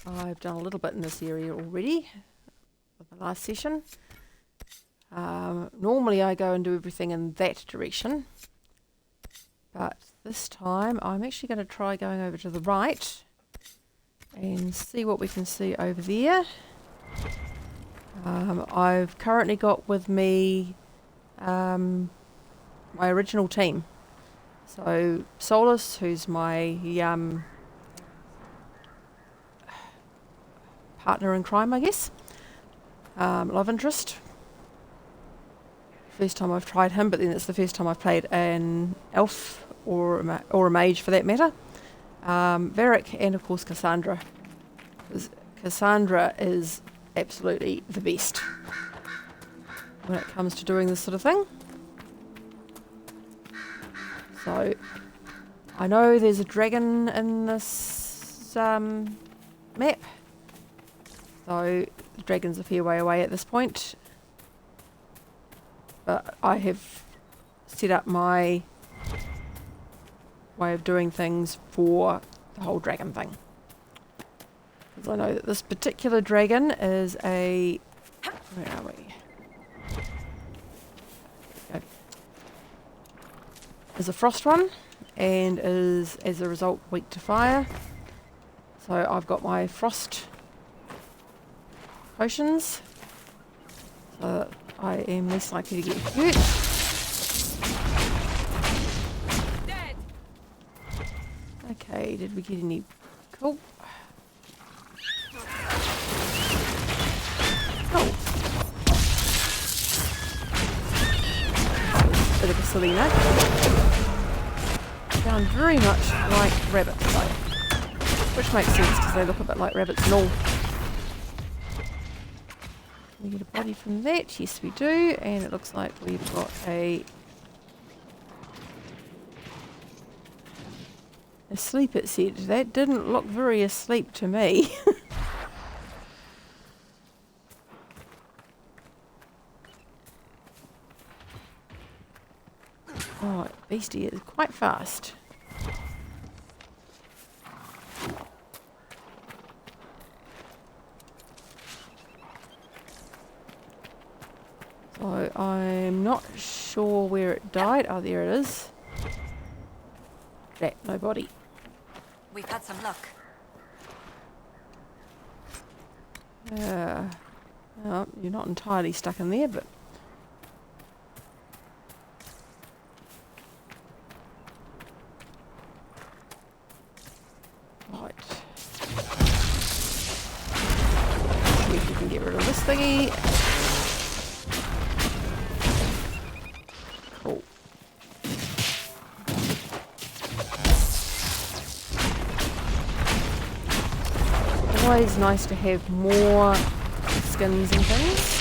I've done a little bit in this area already with the last session. Normally I go and do everything in that direction, but this time I'm actually going to try going over to the right and see what we can see over there. I've currently got with me my original team. So Solus, who's my partner in crime, I guess, love interest. First time I've tried him, but then it's the first time I've played an elf or a mage for that matter. Varric, and of course Cassandra. Cassandra is absolutely the best when it comes to doing this sort of thing. So I know there's a dragon in this map, so the dragon's a fair way away at this point. But I have set up my way of doing things for the whole dragon thing. Because I know that this particular dragon is a... Where are we? Okay. Is a frost one, and is, as a result, weak to fire. So I've got my frost potions, so that I am less likely to get hurt. Dead. Okay, did we get any? Cool. Oh. Bit of a silly note. Sound very much like rabbits though. Which makes sense because they look a bit like rabbits and all. We get a body from that, yes we do, and it looks like we've got a asleep, it said. That didn't look very asleep to me. Oh, beastie is quite fast. So I'm not sure where it died. Oh, there it is. That, no body. We've had some luck. Oh, you're not entirely stuck in there, but... Right. See if we can get rid of this thingy. Cool. Always nice to have more skins and things.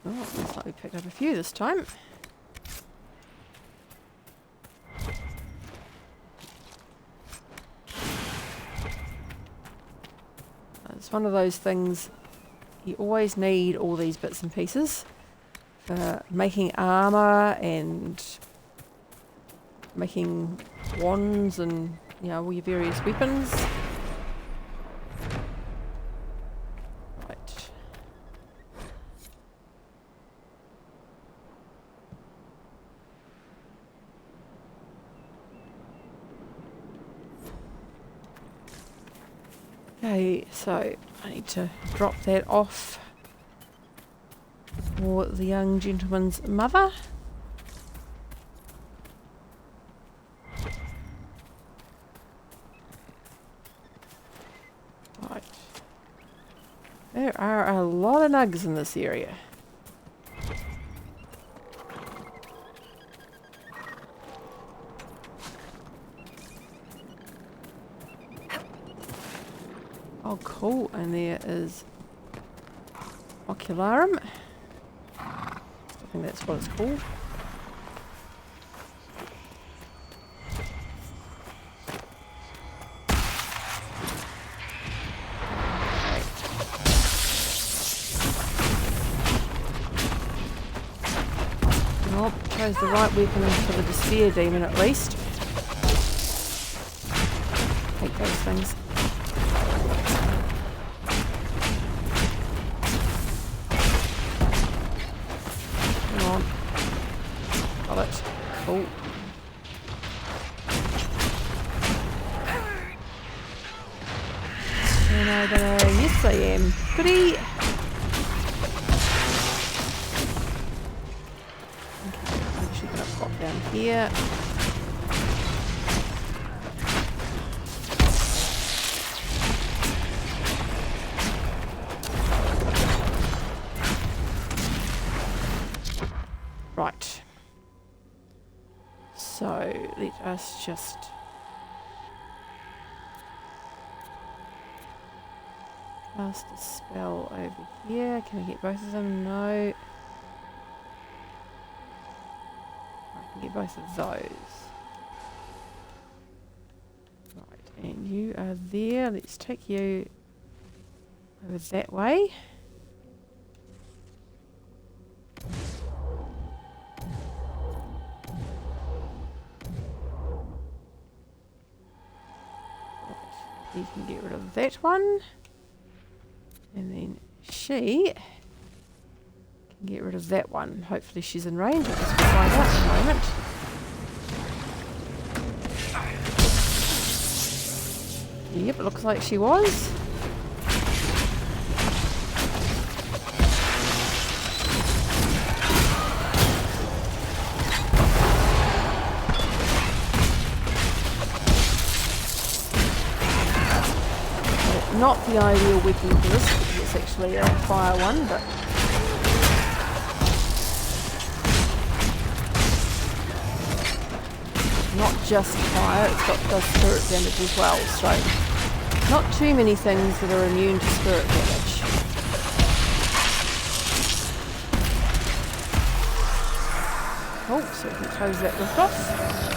Oh, looks like we picked up a few this time. It's one of those things, you always need all these bits and pieces for making armour and making wands and, you know, all your various weapons. Right. Okay, so I need to drop that off for the young gentleman's mother. Right. There are a lot of nugs in this area. Oh, cool. And there is Ocularum. I think that's what it's called. Oh, chose the right weapon for the Despair Demon at least. Hate those things. Come on. Got it. Cool. And I'm gonna... Yes, I am. Goodie! Down here. Right. So let us just cast a spell over here. Can I get both of them? No. Get both of those. Right, and you are there. Let's take you over that way. Right, you can get rid of that one. And then she get rid of that one. Hopefully she's in range. I'll just find out in a moment. Yep, it looks like she was. Well, not the ideal weapon for this because it's actually a fire one, but not just fire, does spirit damage as well, so not too many things that are immune to spirit damage. Cool, so we can close that lift off.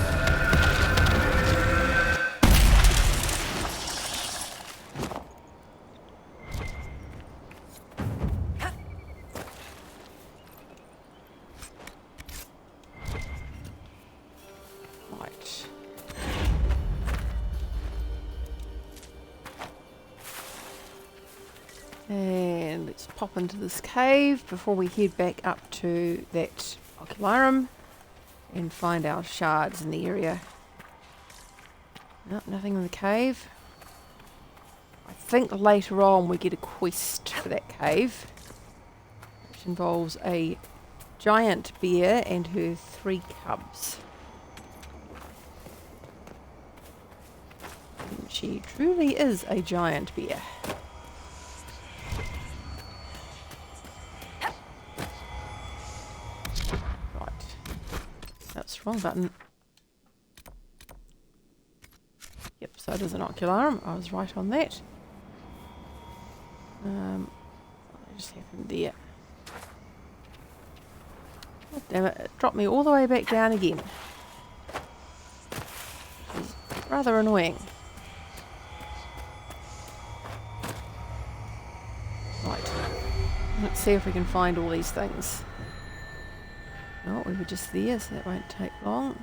And let's pop into this cave before we head back up to that Ocularum and find our shards in the area. Nope, nothing in the cave. I think later on we get a quest for that cave, which involves a giant bear and her 3 cubs. And she truly is a giant bear. Wrong button. Yep, so it is an Ocularum. I was right on that. What just happened there? Oh, damn it, it dropped me all the way back down again. Which is rather annoying. Right. Let's see if we can find all these things. Oh, we were just there, so that won't take long.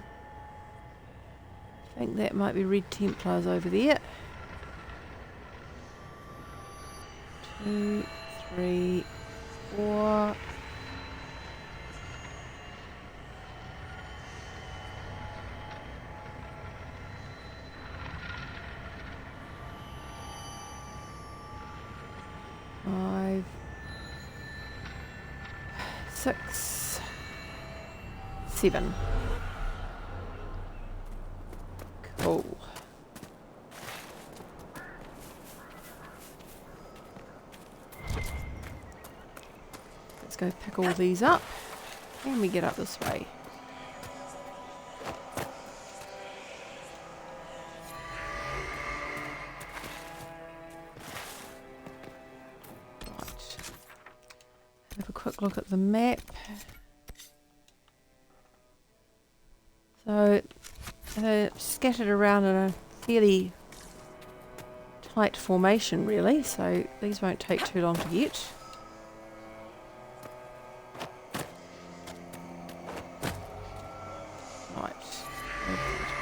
I think that might be Red Templars over there. 2, 3, 4. Five, 6. 7. Cool. Let's go pick all these up and we get up this way. Right. Have a quick look at the map. So they're scattered around in a fairly tight formation really, so these won't take too long to get.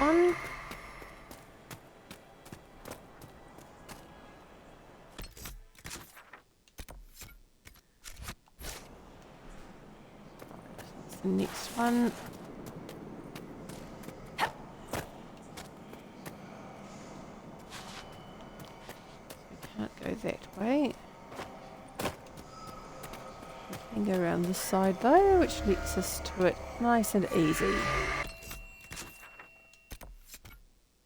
one. That's the next one. Can't go that way. We can go around this side though, which leads us to it nice and easy.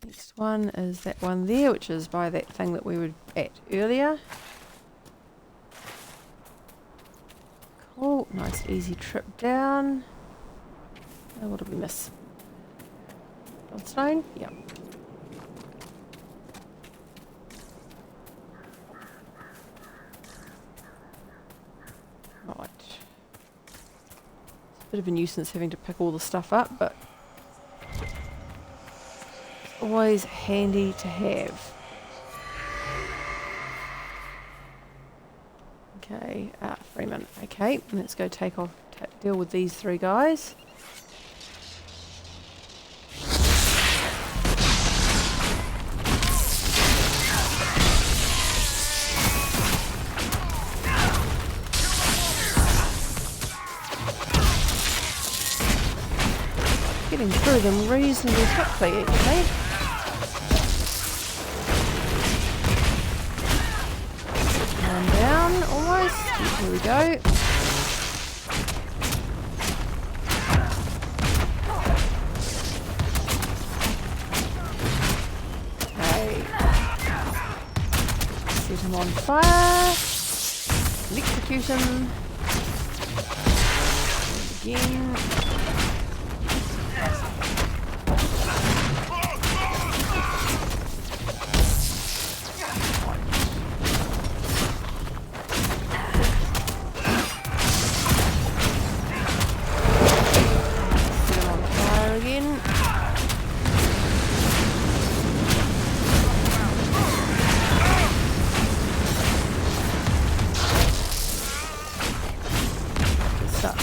Next one is that one there, which is by that thing that we were at earlier. Cool, nice easy trip down. Oh, what did we miss? Bloodstone? Yep. Right. It's a bit of a nuisance having to pick all the stuff up, but it's always handy to have. Okay, Freeman. Okay, let's go deal with these three guys. Getting through them reasonably quickly, actually. One down, almost. Here we go. Okay. Set him on fire. Electrocution. Again.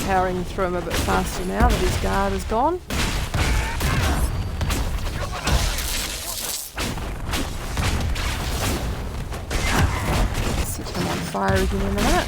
Powering through him a bit faster now that his guard is gone. Set him on fire again in a minute.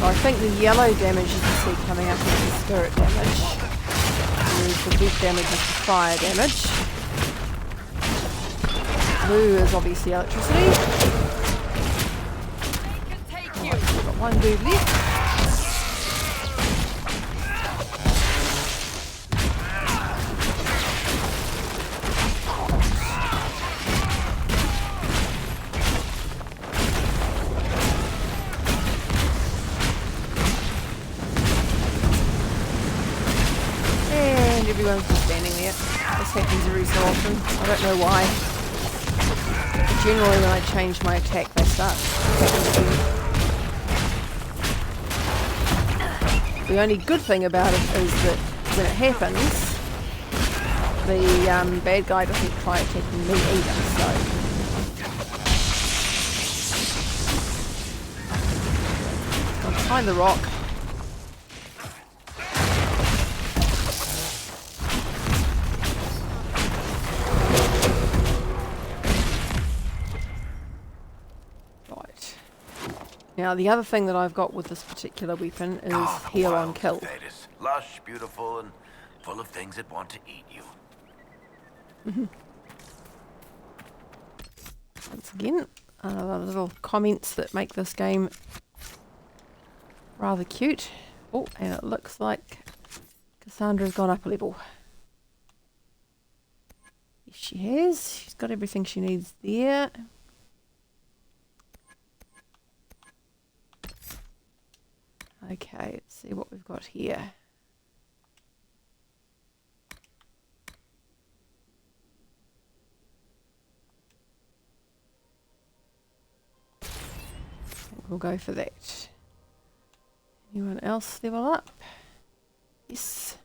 I think the yellow damage you can see coming up is the spirit damage, whereas the red damage is the fire damage. Blue is obviously electricity. Right, we've got one dude left. Everyone's just standing there. This happens every so often. I don't know why. But generally when I change my attack they start attacking again. The only good thing about it is that when it happens, the bad guy doesn't try attacking me either, so... I'll find the rock. Now, the other thing that I've got with this particular weapon is heal on kill. Lush, beautiful, and full of things that want to eat you. Once again, little comments that make this game rather cute. Oh, and it looks like Cassandra's gone up a level. Yes, she has. She's got everything she needs there. Okay, let's see what we've got here. we'll go for that. Anyone else level up? Yes.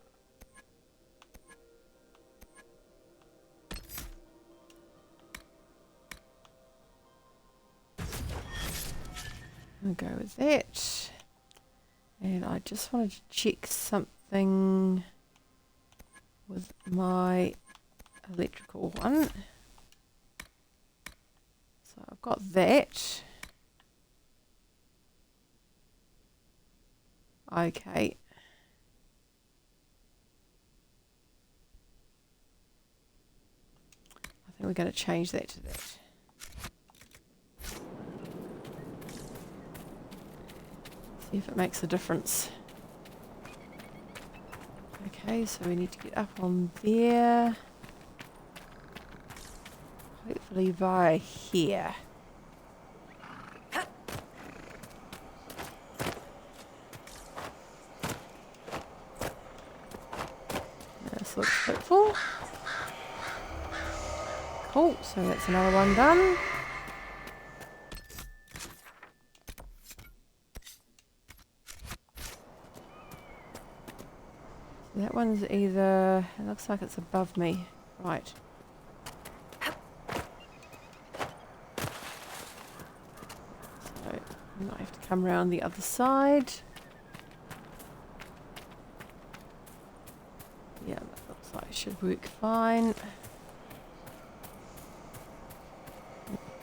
We'll go with that. And I just wanted to check something with my electrical one. So I've got that. Okay. I think we're going to change that to that. See if it makes a difference. Okay, so we need to get up on there. Hopefully via here. This looks hopeful. Cool, so that's another one done. That one's either... It looks like it's above me. Right. So, we might have to come around the other side. Yeah, that looks like it should work fine.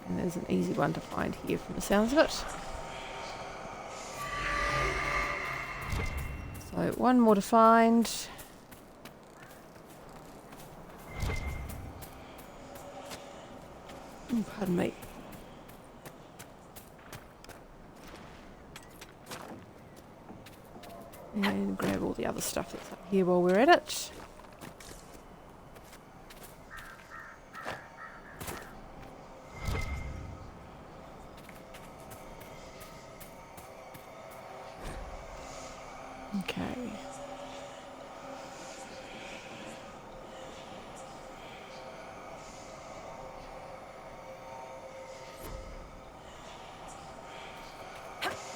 And there's an easy one to find here from the sounds of it. So, one more to find. Oh, pardon me. And grab all the other stuff that's up here while we're at it. Okay.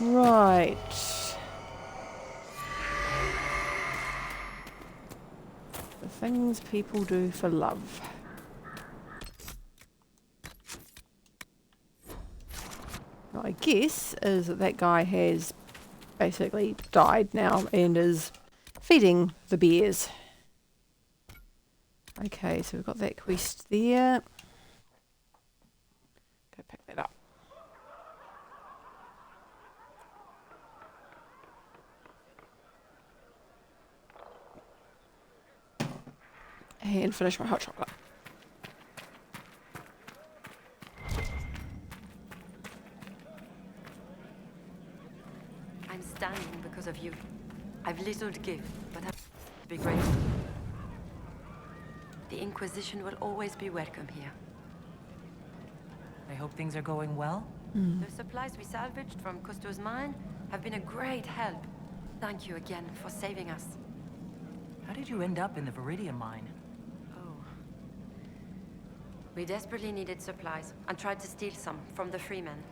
Right. The things people do for love. My guess is that that guy has basically died now and is feeding the bears. Okay, so we've got that quest there. Go pick that up. And finish my hot chocolate. I'm standing because of you. I've little to give, but I'll be grateful. The Inquisition will always be welcome here. I hope things are going well. The supplies we salvaged from Cousteau's mine have been a great help. Thank you again for saving us. How did you end up in the Viridian mine? Oh. We desperately needed supplies and tried to steal some from the freemen.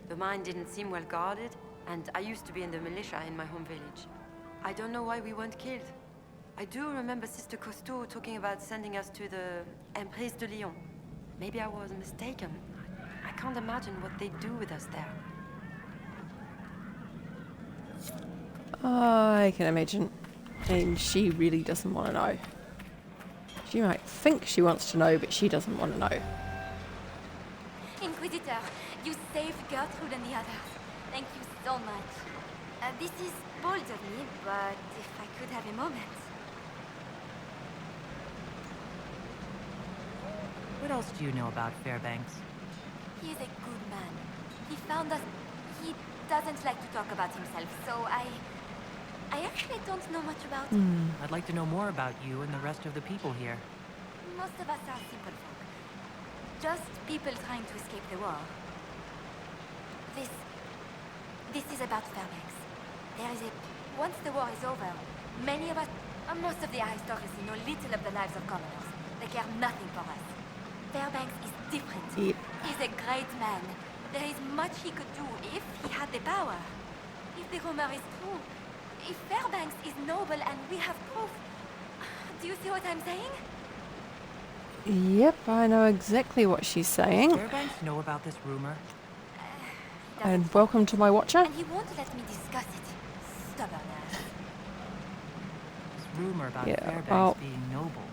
The mine didn't seem well guarded, and I used to be in the militia in my home village. I don't know why we weren't killed. I do remember Sister Cousteau talking about sending us to the Emprise de Lyon. Maybe I was mistaken. I can't imagine what they do with us there. I can imagine. And she really doesn't want to know. She might think she wants to know, but she doesn't want to know. Inquisitor, you saved Gertrude and the others. Thank you so much. This is bold of me, but if I could have a moment. What else do you know about Fairbanks? He is a good man. He found us... He doesn't like to talk about himself, so I actually don't know much about him. I'd like to know more about you and the rest of the people here. Most of us are simple folk. Just people trying to escape the war. This is about Fairbanks. There is a... Once the war is over, many of us, most of the aristocracy know little of the lives of commoners. They care nothing for us. Fairbanks is different. Yep. He's a great man, There is much he could do if he had the power. If the rumor is true, if Fairbanks is noble and we have proof. Do you see what I'm saying? Yep, I know exactly what she's saying. Fairbanks know about this rumor? And welcome to my watcher. And he won't let me discuss it. Stubborn ass. This rumor about Yeah, Fairbanks well- being noble.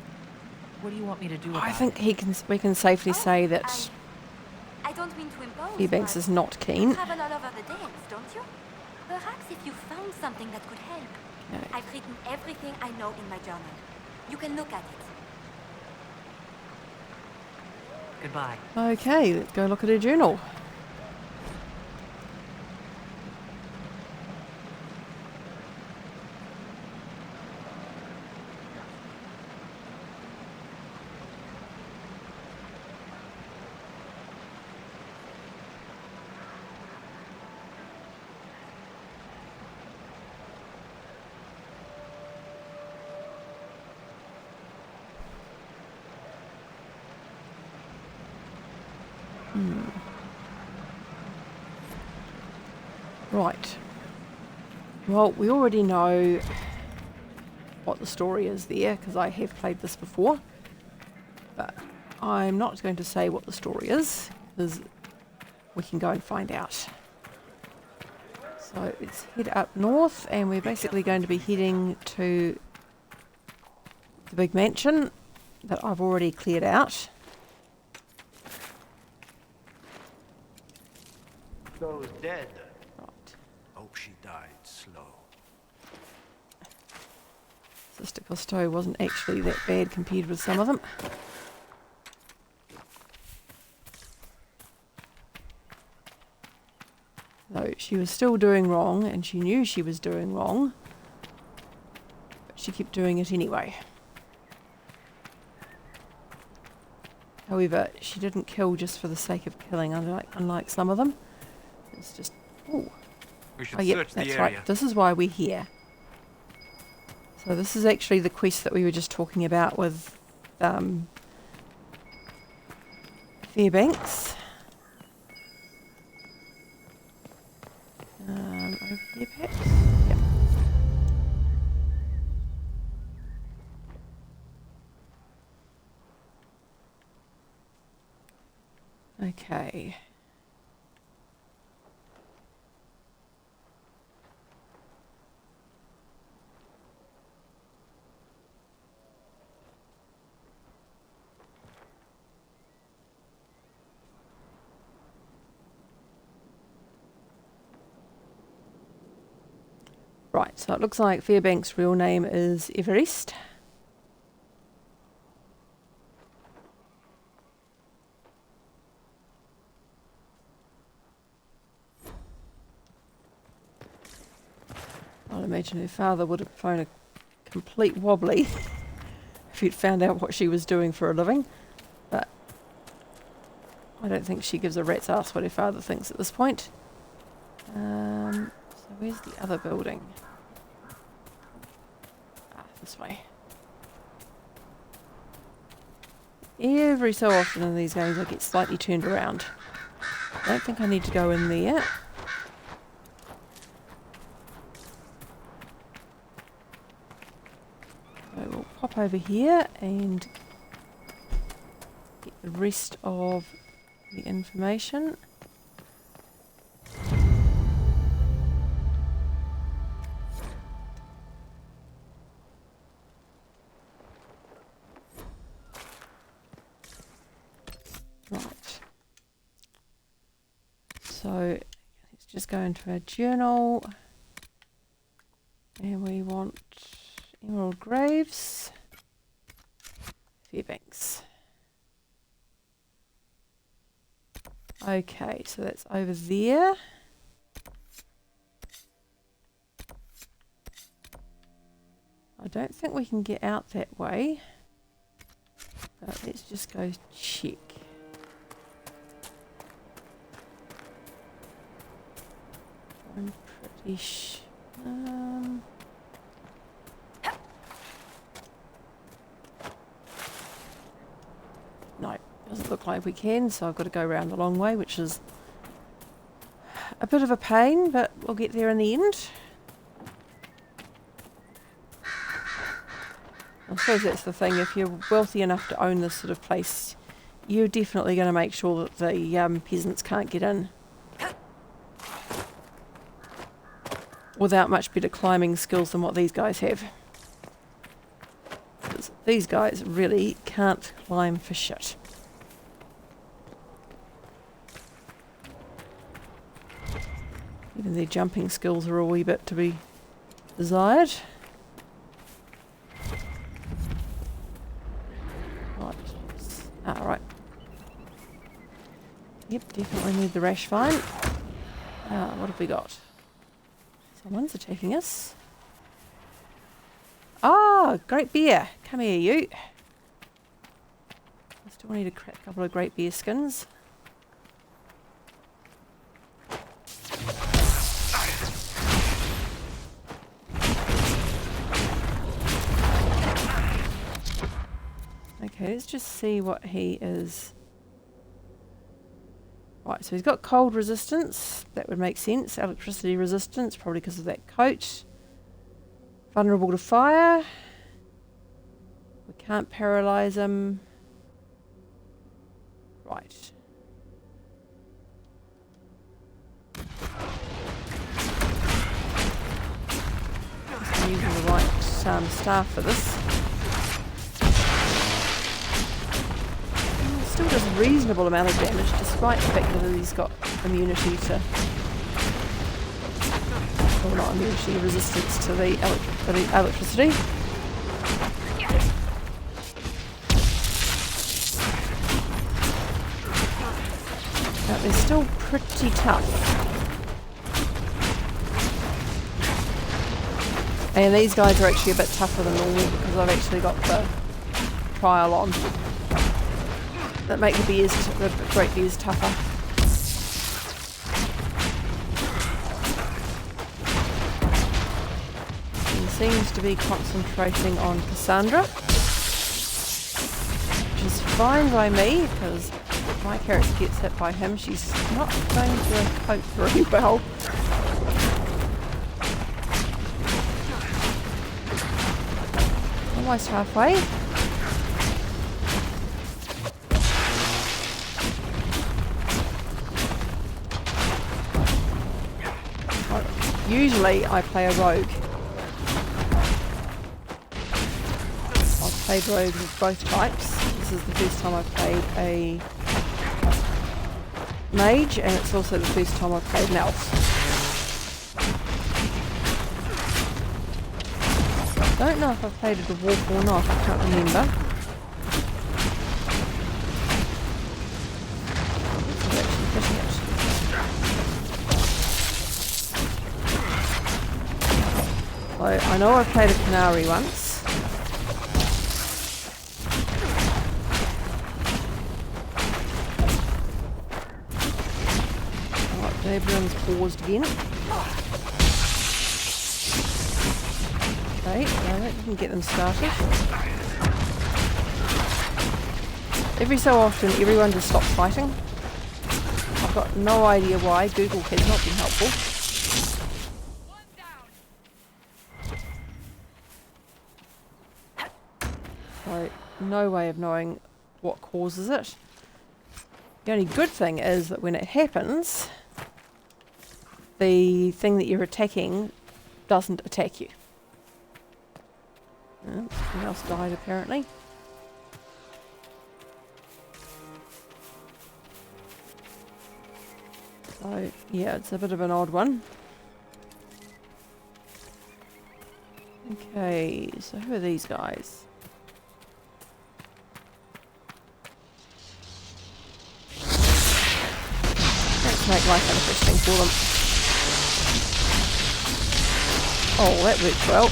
What do you want me to do about I think it? we can safely Oh, say that I don't mean to impose. Fairbanks but is not you keen. travel all over the dales, don't you? Perhaps if you found something that could help. Okay. I've written everything I know in my journal. You can look at it. Goodbye. Okay, let's go look at her journal. Right. Well, we already know what the story is there, because I have played this before. But I'm not going to say what the story is, because we can go and find out. So let's head up north, and we're basically going to be heading to the big mansion that I've already cleared out. Those dead. Right. Hope she died slow. Sister Cousteau wasn't actually that bad compared with some of them. Though she was still doing wrong, and she knew she was doing wrong, but she kept doing it anyway. However, she didn't kill just for the sake of killing, unlike some of them. It's just, ooh. We should Oh, yep, search the that's area. right. This is why we're here. So this is actually the quest that we were just talking about with Fairbanks. Over here, perhaps? Yep. Okay. Right, so it looks like Fairbanks' real name is Everest. I'd imagine her father would have thrown a complete wobbly if he'd found out what she was doing for a living. But I don't think she gives a rat's ass what her father thinks at this point. So where's the other building? Ah, this way. Every so often in these games I get slightly turned around. I don't think I need to go in there. So we'll pop over here and get the rest of the information. Right. So let's just go into our journal. And we want Emerald Graves, Fairbanks. Okay, so that's over there. I don't think we can get out that way. But let's just go check. I'm pretty sure. No, doesn't look like we can, so I've got to go around the long way, which is A bit of a pain, but we'll get there in the end. I suppose that's the thing, if you're wealthy enough to own this sort of place, you're definitely going to make sure that the peasants can't get in. Without much better climbing skills than what these guys have. 'Cause these guys really can't climb for shit. Even their jumping skills are a wee bit to be desired. Right. Ah, right. Yep, definitely need the rash vine. What have we got? Someone's attacking us. Ah, great bear. Come here, you. I still need a couple of great bear skins. Okay, let's just see what he is. Right, so he's got cold resistance. That would make sense. Electricity resistance, probably because of that coat. Vulnerable to fire. We can't paralyze him. Right. I'm using the right staff for this. Still does a reasonable amount of damage, despite the fact that he's got immunity to, or not immunity, resistance to the electricity. But they're still pretty tough. And these guys are actually a bit tougher than normal because I've actually got the trial on. That make the great bears tougher. He seems to be concentrating on Cassandra, which is fine by me because if my character gets hit by him, she's not going to cope very well. Almost halfway. Usually I play a rogue. I've played rogues of both types. This is the first time I've played a mage, and it's also the first time I've played an elf. I don't know if I've played a dwarf or not, I can't remember. This is actually pushing it. So I know I've played a canary once. Alright, Gabriel's paused again. Okay, no, that didn't get them started. Every so often everyone just stops fighting. I've got no idea why. Google has not been helpful. So, no way of knowing what causes it. The only good thing is that when it happens, the thing that you're attacking doesn't attack you. Something else died apparently. So, yeah, it's a bit of an odd one. Okay, so who are these guys? Let's make life interesting for them. Oh, that worked well.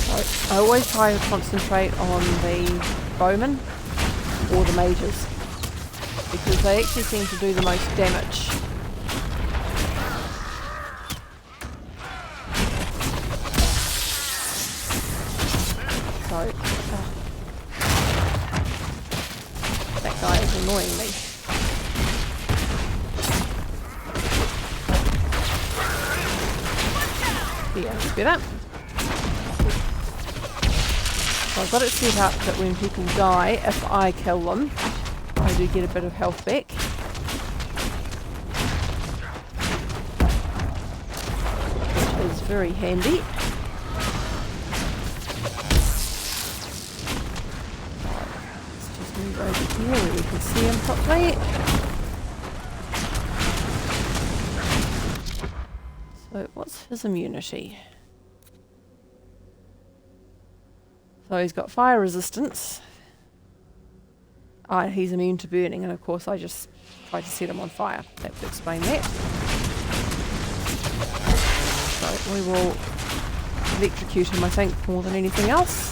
So, I always try to concentrate on the bowmen or the mages because they actually seem to do the most damage. So, That guy is annoying me. Yeah, that's better. So I've got it set up that when people die, if I kill them, I do get a bit of health back. Which is very handy. Let's just move over here where we can see him properly. So what's his immunity? So he's got fire resistance. He's immune to burning, and of course I just tried to set him on fire. That would explain that. So we will electrocute him, I think, more than anything else.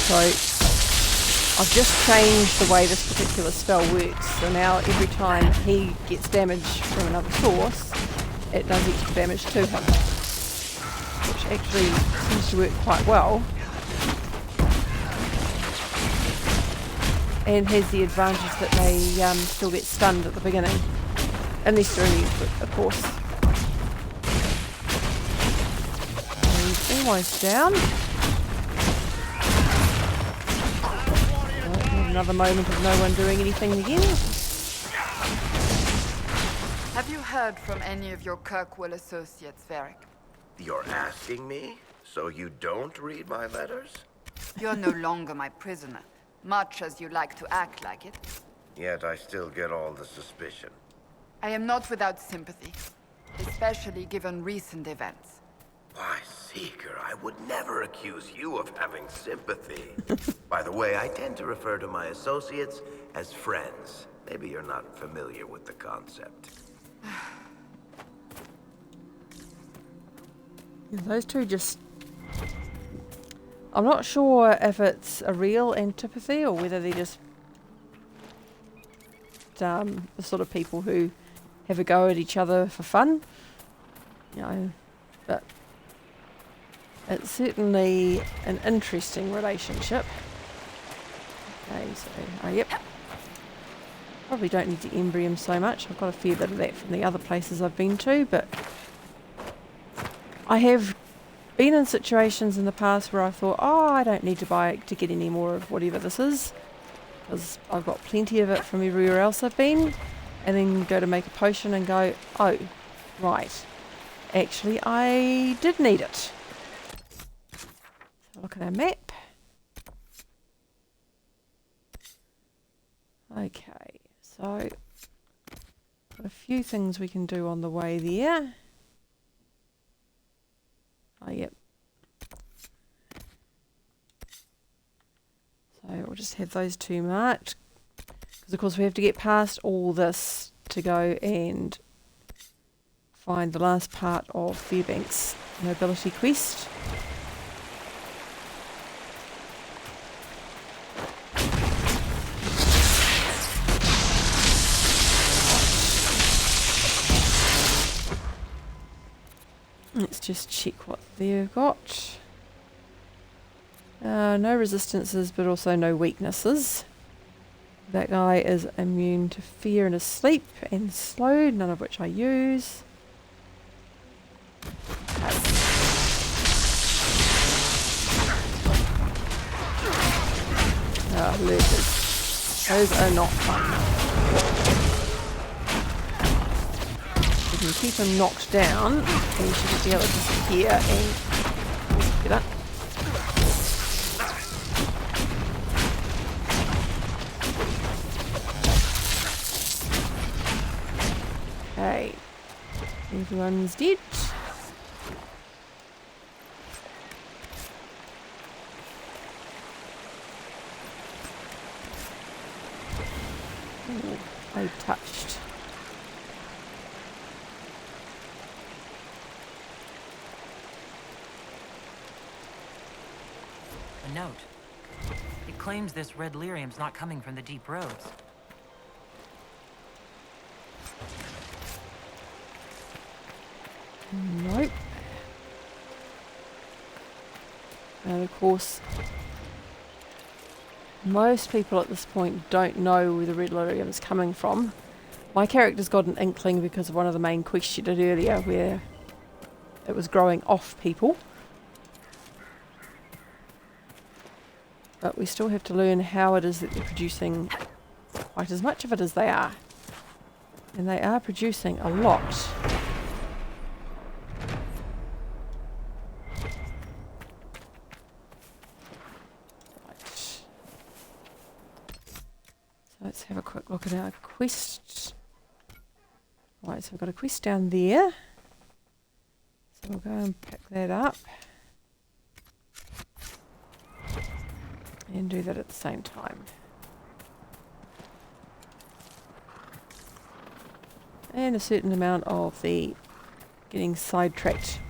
So I've just changed the way this particular spell works, so now every time he gets damage from another source, it does extra damage to him, which actually seems to work quite well, and has the advantage that they still get stunned at the beginning, unless they're immune to it, of course. He's almost down. Another moment of no one doing anything again. Have you heard from any of your Kirkwall associates, Varric? You're asking me? So you don't read my letters? You're no longer my prisoner, much as you like to act like it. Yet I still get all the suspicion. I am not without sympathy, especially given recent events. Why, Seeker, I would never accuse you of having sympathy. By the way, I tend to refer to my associates as friends. Maybe you're not familiar with the concept. Yeah, those two just... I'm not sure if it's a real antipathy or whether they're just the sort of people who have a go at each other for fun. You know, but it's certainly an interesting relationship. Okay, so, oh yep. Probably don't need the Embrium so much. I've got a fair bit of that from the other places I've been to, but I have been in situations in the past where I thought, oh, I don't need to get any more of whatever this is, because I've got plenty of it from everywhere else I've been, and then go to make a potion and go, oh, right, actually I did need it. So look at our map. Okay, so got a few things we can do on the way there. Oh, yep. So we'll just have those two marked, because of course we have to get past all this to go and find the last part of Fairbank's nobility quest. Let's just check what they've got. No resistances, but also no weaknesses. That guy is immune to fear and asleep and slowed, none of which I use. Lurkers. Those are not fun. If you keep him knocked down, then you shouldn't be able to disappear and get up. Okay, everyone's dead. Ooh, I touched. A note. It claims this red lyrium's not coming from the deep roads. Nope. And of course, most people at this point don't know where the red lyrium is coming from. My character's got an inkling because of one of the main quests she did earlier where it was growing off people. But we still have to learn how it is that they're producing quite as much of it as they are. And they are producing a lot. Right. So let's have a quick look at our quest. Right, so we've got a quest down there. So we'll go and pick that up. And do that at the same time. And a certain amount of the getting sidetracked.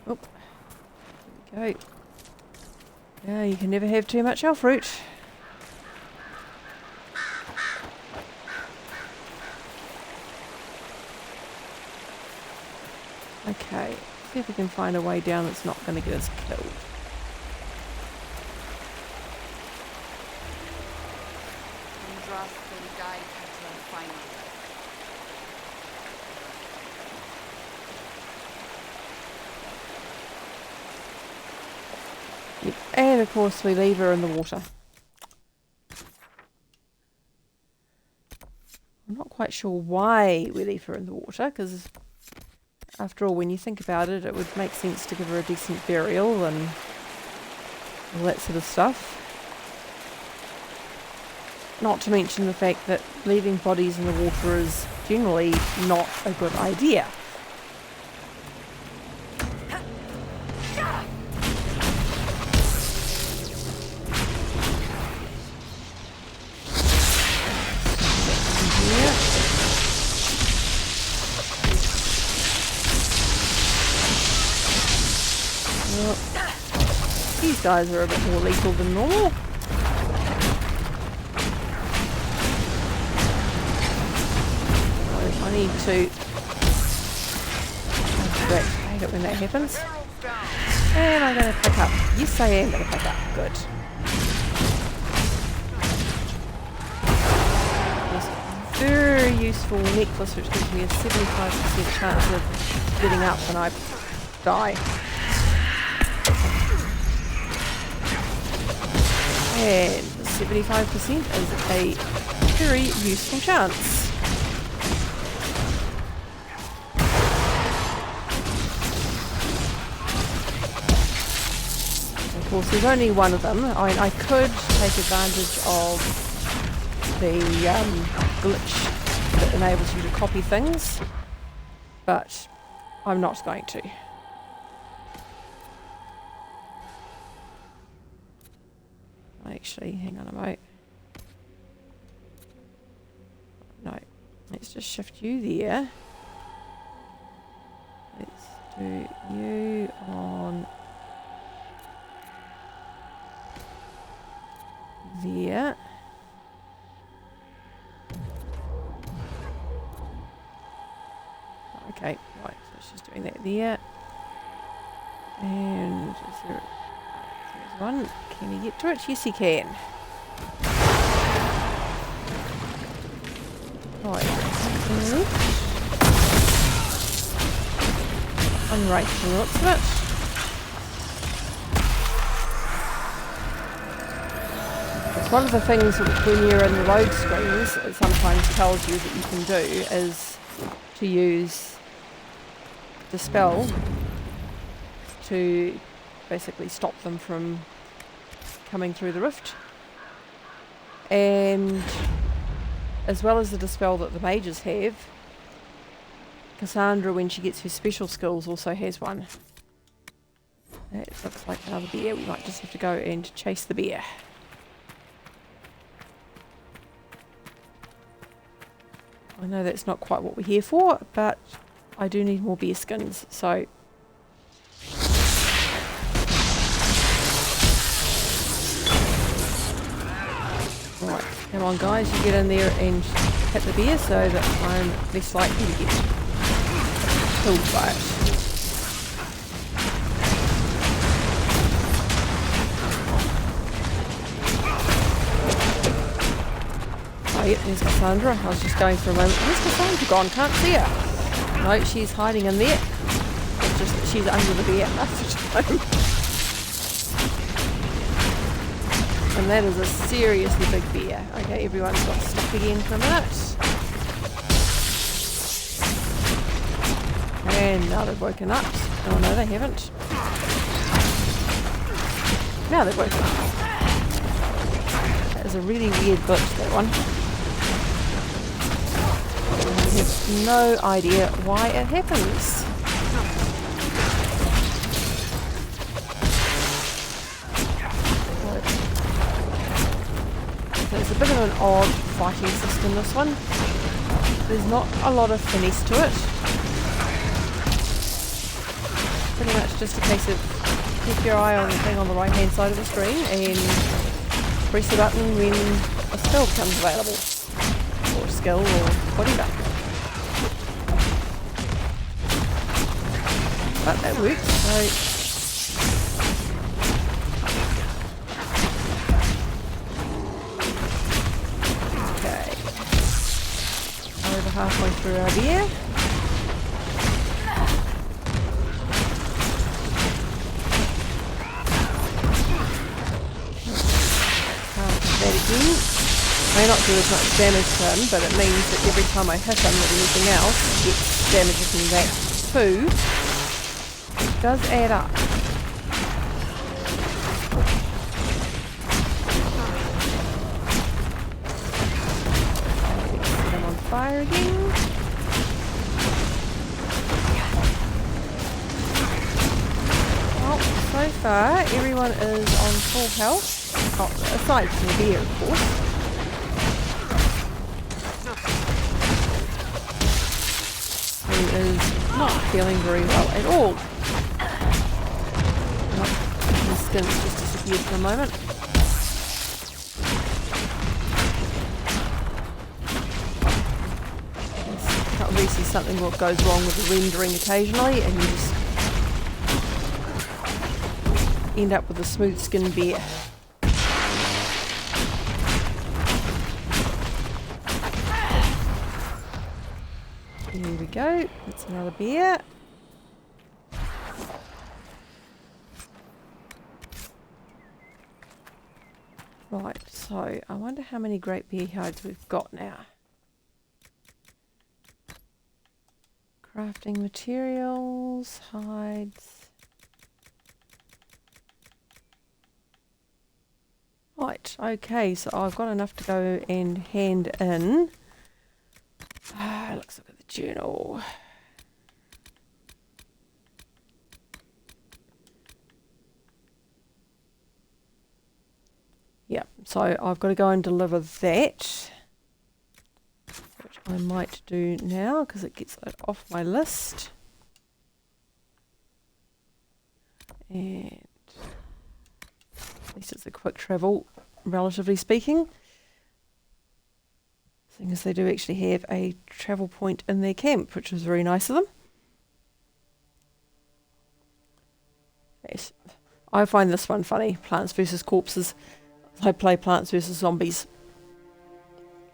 Oh, there we go. Yeah, you can never have too much elf root. Okay, see if we can find a way down that's not going to get us killed. Yep. And of course we leave her in the water. I'm not quite sure why we leave her in the water, because after all, when you think about it, it would make sense to give her a decent burial and all that sort of stuff. Not to mention the fact that leaving bodies in the water is generally not a good idea. Well, these guys are a bit more lethal than normal. I need to hate it when that happens. And I'm going to pick up. Yes, I am going to pick up. Good. This very useful necklace which gives me a 75% chance of getting up when I die. And 75% is a very useful chance. Of course, there's only one of them. I could take advantage of the glitch that enables you to copy things, but I'm not going to. Actually, hang on a moment. No, let's just shift you there. Let's do you on there. Okay, right, so she's doing that there. And is there, there's one. Can he get to it? Yes, he can. Right. Unright from the looks of it. It's one of the things that when you're in the load screens, it sometimes tells you that you can do is to use Dispel to basically stop them from coming through the rift. And as well as the Dispel that the mages have, Cassandra, when she gets her special skills, also has one. It looks like another bear. We might just have to go and chase the bear. I know that's not quite what we're here for, but I do need more bear skins, so... Right, come on guys, you get in there and hit the bear so that I'm less likely to get killed by it. yep, there's Cassandra. I was just going for a moment. Where's Cassandra gone? Can't see her. No, she's hiding in there. It's just that she's under the bear. That's the time. And that is a seriously big bear. Okay, everyone's got stuck again for a minute. And now they've woken up. Oh no, they haven't. Now they've woken up. That is a really weird glitch, that one. I have no idea why it happens. So it's a bit of an odd fighting system, this one. There's not a lot of finesse to it. Pretty much just a case of keep your eye on the thing on the right hand side of the screen and press the button when a skill becomes available. Or a skill or whatever. But that works, so okay. Over halfway through our beer. May not do as much damage to him, but it means that every time I hit him with anything else, it gets damage from that too. It does add up. Set him on fire again. Well, so far everyone is on full health. Oh, aside from the bear, of course. Who is not feeling very well at all. Oh, his skin's just disappeared for a moment. There's obviously something what goes wrong with the rendering occasionally, and you just end up with a smooth skinned bear. Here we go, that's another bear. Right, so I wonder how many great bear hides we've got now. Crafting materials, hides. Right, okay, so I've got enough to go and hand in. Let's look at the journal. Yeah, so I've got to go and deliver that, which I might do now because it gets it off my list. And at least it's a quick travel, relatively speaking. Seeing as they do actually have a travel point in their camp, which was very nice of them. Yes. I find this one funny, Plants vs. Corpses. I play Plants vs. Zombies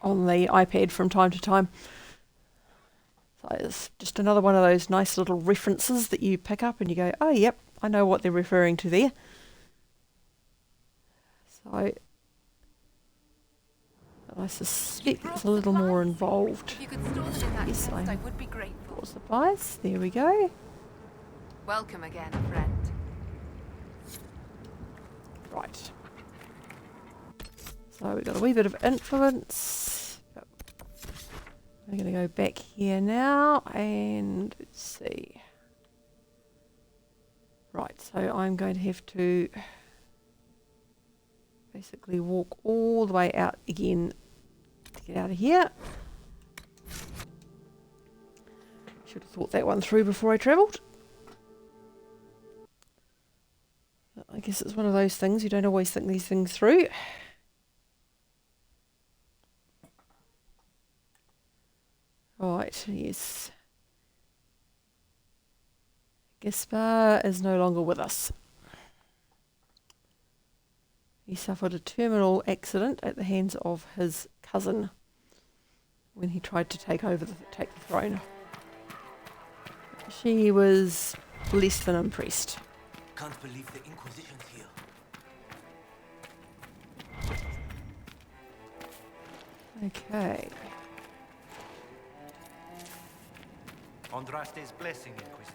on the iPad from time to time. So it's just another one of those nice little references that you pick up and you go, oh yep, I know what they're referring to there. So I suspect it's a little more involved. If you could store them in that Yes, chest, I would be grateful. for supplies. There we go. Welcome again, friend. Right. So we've got a wee bit of influence. We're going to go back here now and let's see. Right, so I'm going to have to basically walk all the way out again to get out of here. Should have thought that one through before I travelled. I guess it's one of those things, you don't always think these things through. Right, yes. Gaspar is no longer with us. He suffered a terminal accident at the hands of his cousin. when he tried to take the throne. She was less than impressed. Can't believe the Inquisition's here. Okay. Andraste's blessing, Inquisitor.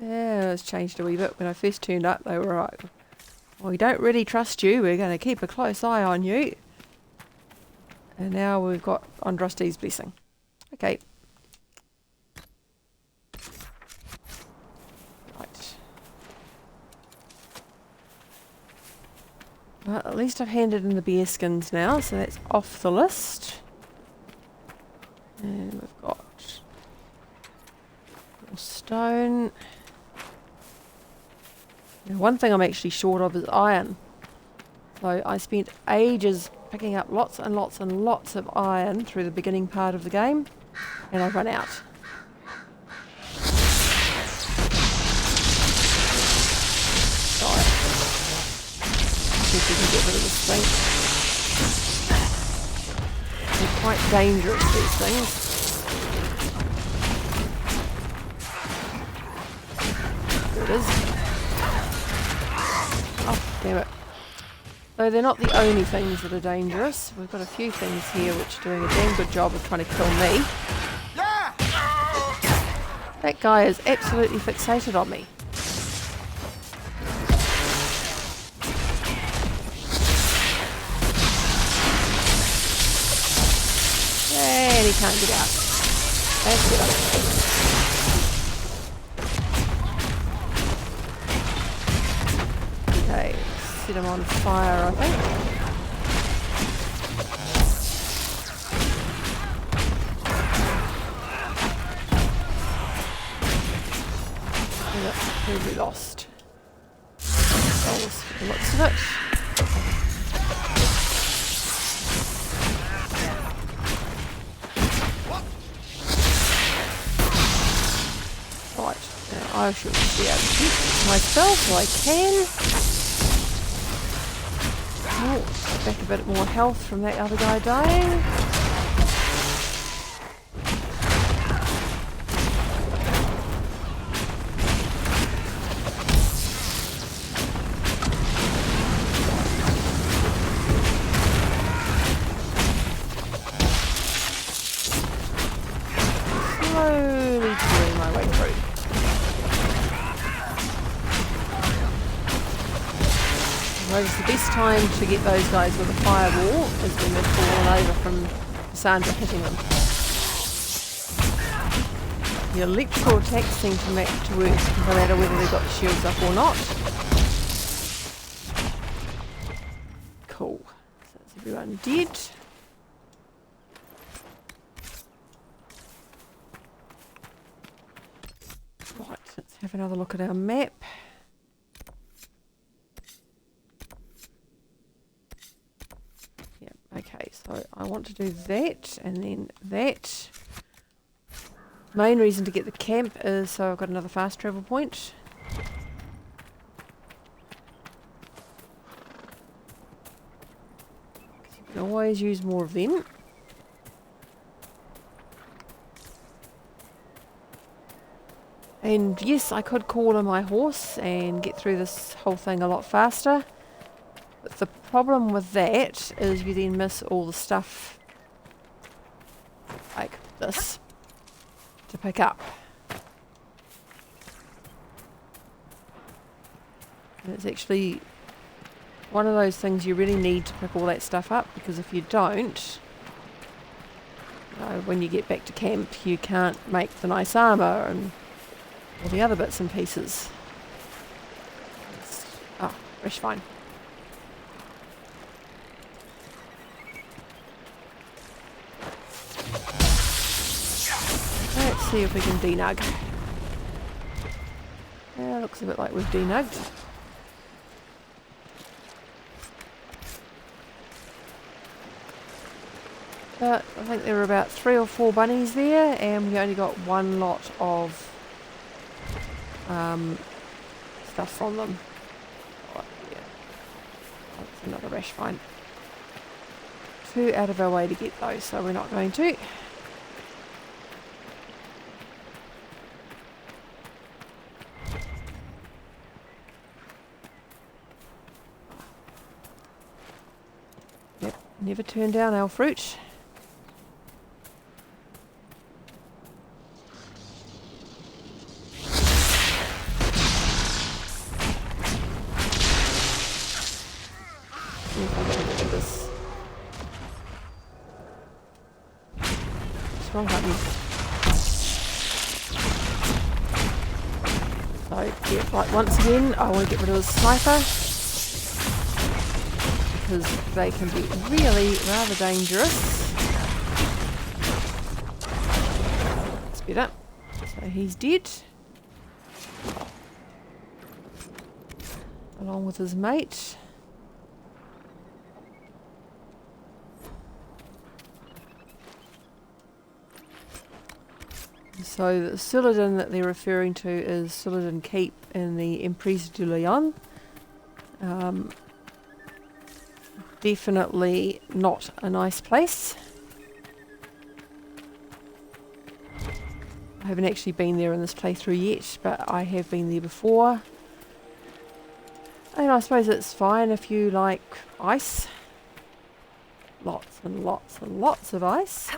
Yeah, it's changed a wee bit. When I first turned up, they were like, well, we don't really trust you. We're going to keep a close eye on you. And now we've got Andraste's blessing. Okay. Right. Well, at least I've handed in the bear skins now, so that's off the list. And we've got more stone. Now, one thing I'm actually short of is iron. So I spent ages picking up lots and lots and lots of iron through the beginning part of the game, and I've run out. Right. See if we can get rid of this thing. They're quite dangerous, these things. There it is. Oh, damn it. So they're not the only things that are dangerous. We've got a few things here which are doing a damn good job of trying to kill me. That guy is absolutely fixated on me. And he can't get out. That's better. Okay, set him on fire, I think. Yep, totally lost. Looks of it. Right, now I should be able to shoot myself so I can. Oh, back a bit more health from that other guy dying. Slowly clearing my way through. Notice the best time to get those guys with a fireball is when they've fallen over from Cassandra hitting them. The electrical attacks seem to work no matter whether they've got the shields up or not. Cool. So that's everyone dead. Right, let's have another look at our map. Okay, so I want to do that and then that. Main reason to get the camp is so I've got another fast travel point. You can always use more of them. And yes, I could call on my horse and get through this whole thing a lot faster. But the problem with that is you then miss all the stuff like this to pick up. And it's actually one of those things you really need to pick all that stuff up, because if you don't, when you get back to camp you can't make the nice armour and all the other bits and pieces. Oh, fresh fine. Let's see if we can denug. Yeah, looks a bit like we've denugged. But I think there were about 3 or 4 bunnies there, and we only got one lot of stuff from them. Oh, yeah. That's another rash find. prefer out of our way to get those, so we're not going to. Yep, never turn down our fruit. See if I can do this. Wrong button. So, yeah, like once again, I want to get rid of the sniper because they can be really rather dangerous. That's better. So he's dead. Along with his mate. So the Sylodon that they're referring to is Sylodon Keep in the Emprise du Lion. Definitely not a nice place. I haven't actually been there in this playthrough yet, but I have been there before. And I suppose it's fine if you like ice. Lots and lots and lots of ice.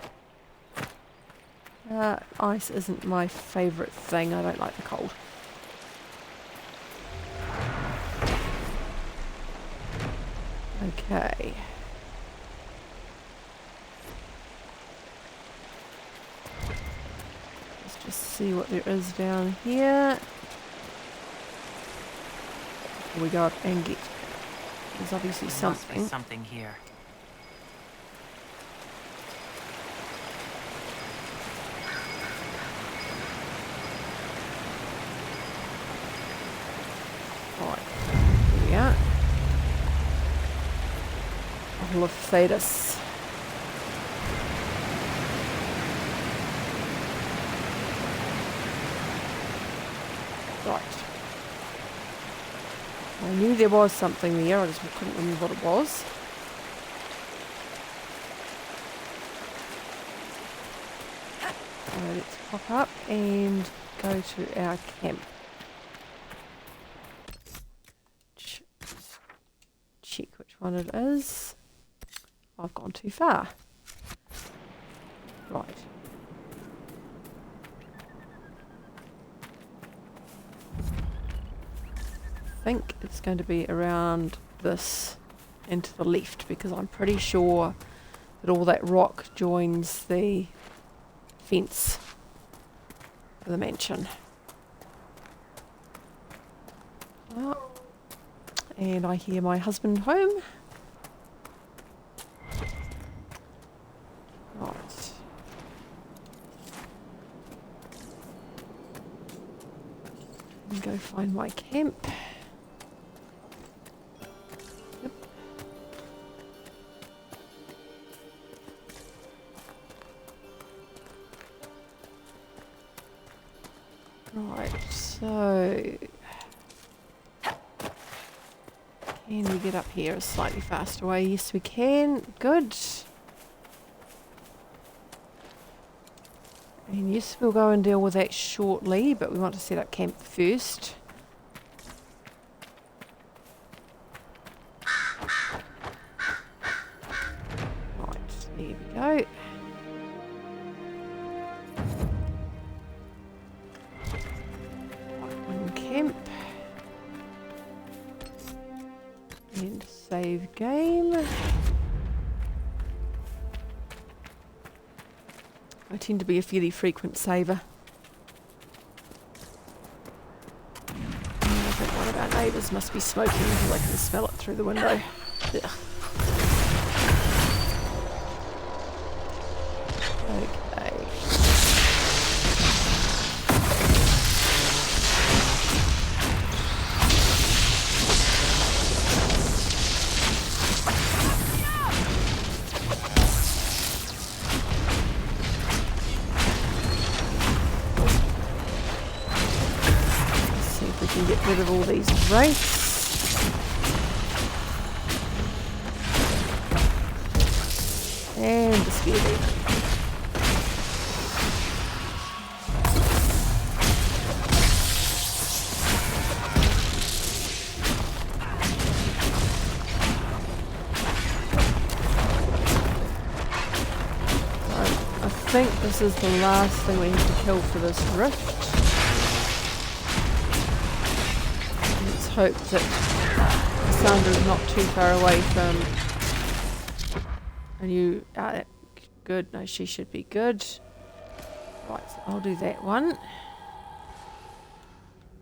Ice isn't my favourite thing. I don't like the cold. Okay. Let's just see what there is down here. Before we go up and get... There's obviously There must be something. something here. Right, here we are. Bottle of Thetis. Right. I knew there was something there, I just couldn't remember what it was. So let's pop up and go to our camp. Check which one it is. I've gone too far. Right. I think it's going to be around this and to the left because I'm pretty sure that all that rock joins the fence for the mansion. Oh. And I hear my husband home. Right. And go find my camp. Yep. Right, so... Can we get up here a slightly faster way? Yes, we can. Good. And yes, we'll go and deal with that shortly, but we want to set up camp first. Right, there we go. One camp. And save game. I tend to be a fairly frequent saver. I think one of our neighbours must be smoking because I can smell it through the window. Ugh. Okay. Can get rid of all these wraiths. speedy. I think this is the last thing we have to kill for this rift. Let's hope that Cassandra's not too far away from... And you... good. No, she should be good. Right, so I'll do that one.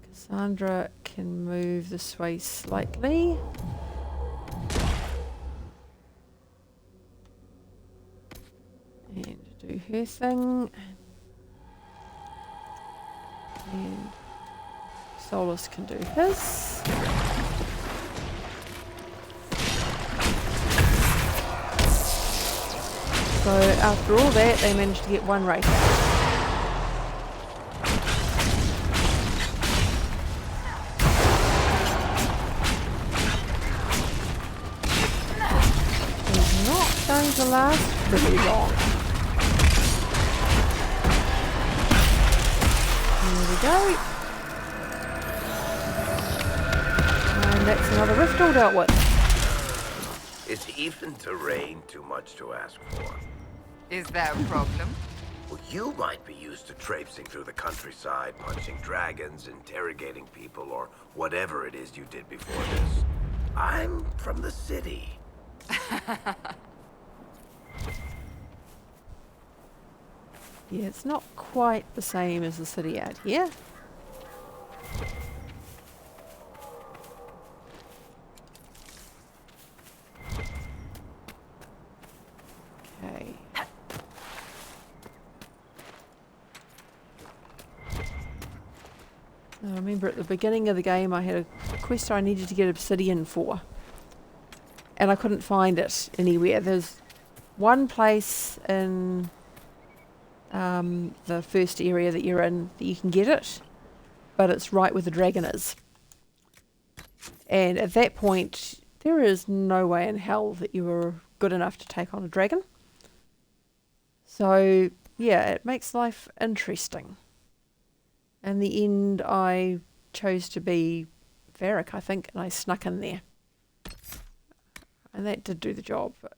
Cassandra can move this way slightly. And do her thing. And Solus can do his. So after all that, they managed to get one race out. It's not going to last very long. There we go. And that's another rift all dealt with. Is even terrain too much to ask for? Is that a problem? Well, you might be used to traipsing through the countryside, punching dragons, interrogating people, or whatever it is you did before this. I'm from the city. Yeah, it's not quite the same as the city out here. Okay. I remember at the beginning of the game I had a quest I needed to get obsidian for. And I couldn't find it anywhere. There's one place in the first area that you're in that you can get it, but it's right where the dragon is. And at that point, there is no way in hell that you were good enough to take on a dragon. So, yeah, it makes life interesting. In the end, I chose to be Varric, I think, and I snuck in there. And that did do the job, but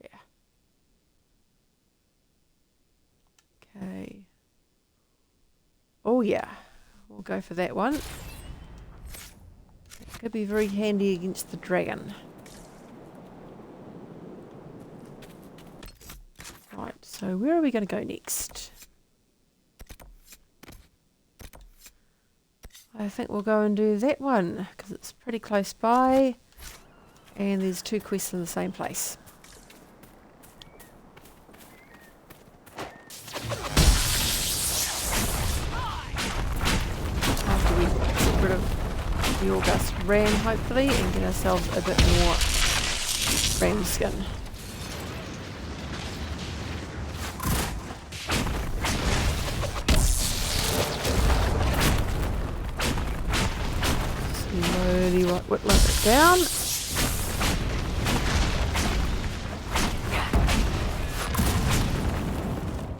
yeah. Okay. Oh yeah, we'll go for that one. It could be very handy against the dragon. Right, so where are we going to go next? I think we'll go and do that one, because it's pretty close by. And there's two quests in the same place. After we get rid of the August Ram, hopefully, and get ourselves a bit more ram skin. Slowly whittle it down.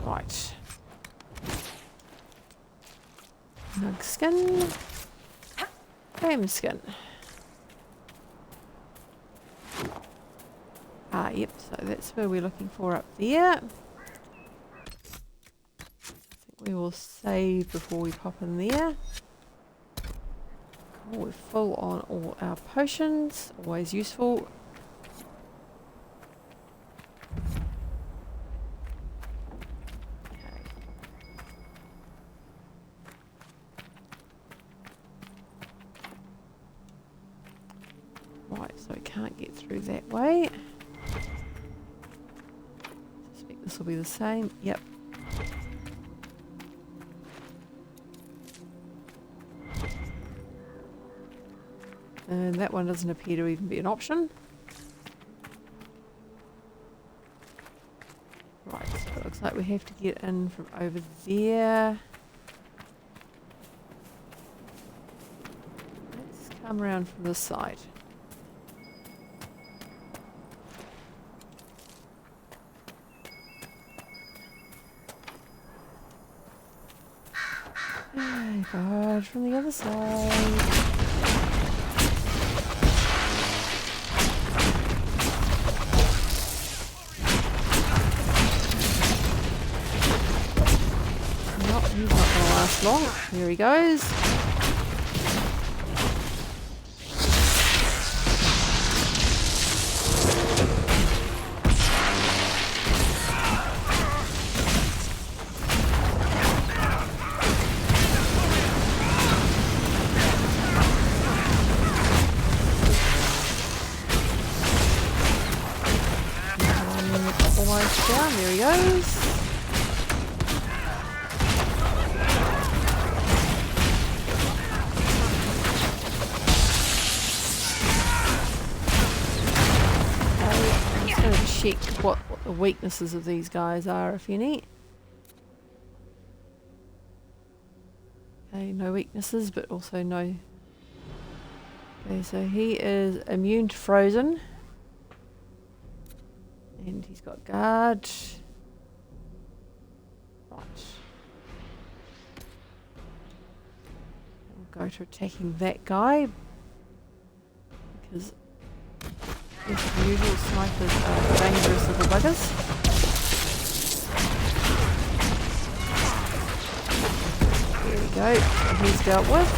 Right. Nug skin. Ram skin. Ah, yep, so that's where we're looking for up there. I think we will save before we pop in there. Cool, we're full on all our potions, always useful. Right, so we can't get through that way. I suspect this will be the same. Yep. And that one doesn't appear to even be an option. Right, so it looks like we have to get in from over there. Let's come around from this side. Oh God, from the other side. Nope, he's not going to last long. Here he goes. Almost down. There he goes. Check what the weaknesses of these guys are, if any. Okay, no weaknesses, but also no. Okay, so he is immune to frozen. And he's got guard. Right. We'll go to attacking that guy. Because as usual, snipers are dangerous little buggers. There we go. So he's dealt with.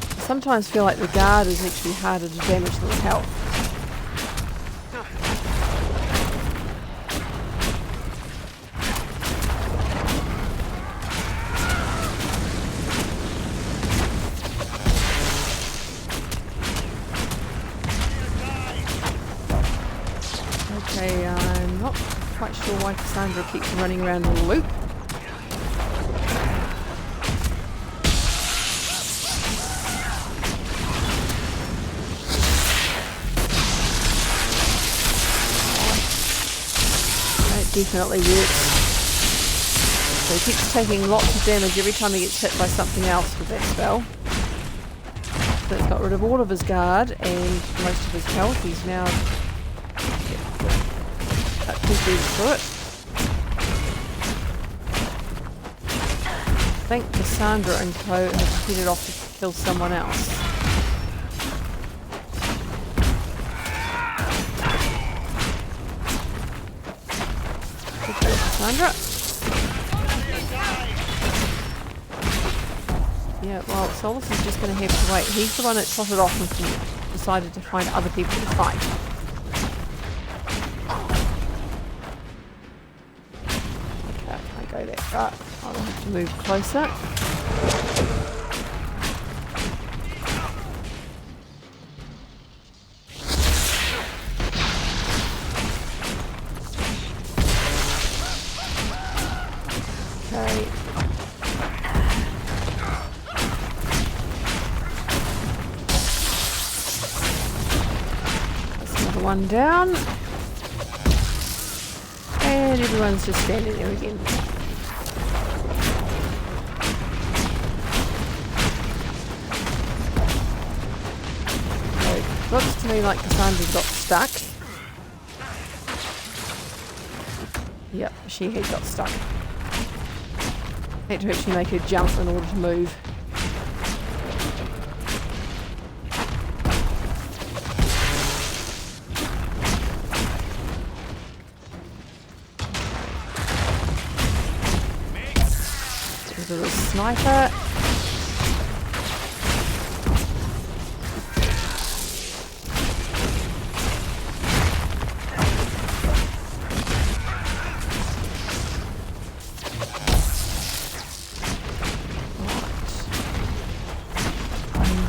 I sometimes feel like the guard is actually harder to damage than the health. Okay, I'm not quite sure why Cassandra keeps running around in a loop. That definitely works. So he keeps taking lots of damage every time he gets hit by something else with that spell. So it's got rid of all of his guard and most of his health. He's now through it. I think Cassandra and co have headed off to kill someone else. Good kill, Cassandra. Yeah, well, Solus is just going to have to wait. He's the one that trotted off and decided to find other people to fight. But I'll have to move closer. Okay. That's another one down. And everyone's just standing there again. Looks to me like Cassandra got stuck. Yep, she had got stuck. Had to actually make her jump in order to move. There's a little sniper.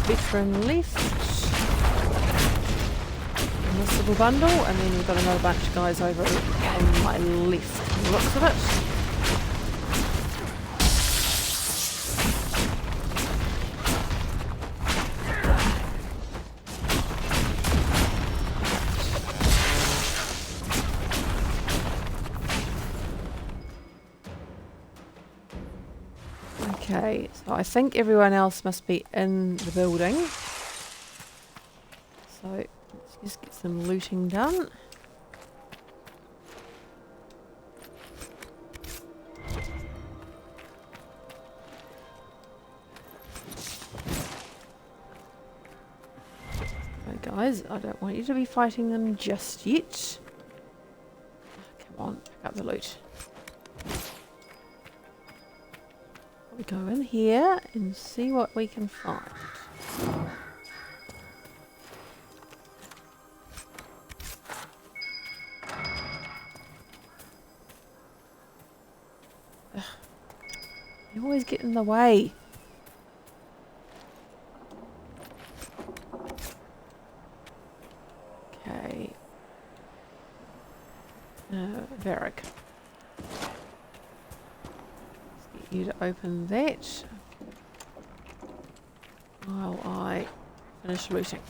Veteran left in this little bundle, and then we've got another bunch of guys over on my left from the looks of it. Okay, so I think everyone else must be in the building. So let's just get some looting done. Right, guys, I don't want you to be fighting them just yet. Come on, pick up the loot. We go in here and see what we can find. Ugh. You always get in the way. Okay. Varric. You to open that while I finish looting.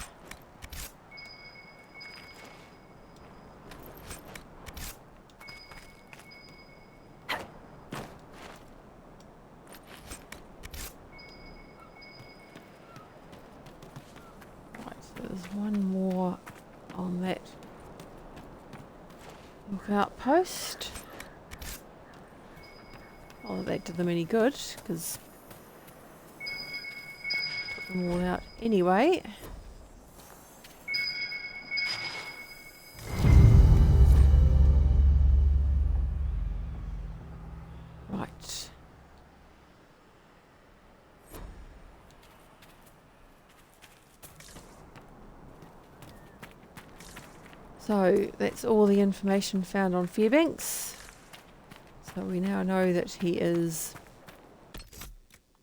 Right, so there's one more on that lookout post. Not that that did them any good, because put them all out anyway. Right. So that's all the information found on Fairbanks. So we now know that he is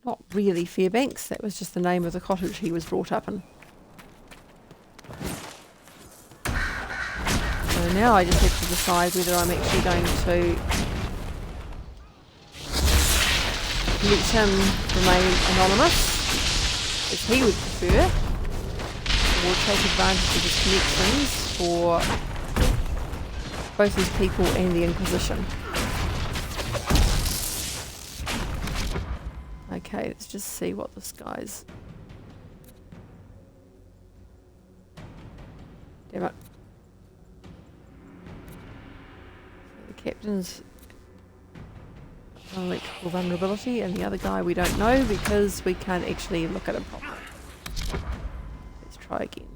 not really Fairbanks, that was just the name of the cottage he was brought up in. So now I just have to decide whether I'm actually going to let him remain anonymous, as he would prefer, or take advantage of his connections for both his people and the Inquisition. Okay, let's just see what this guy's... Damn it. So the captain's electrical vulnerability, and the other guy we don't know because we can't actually look at him properly. Let's try again.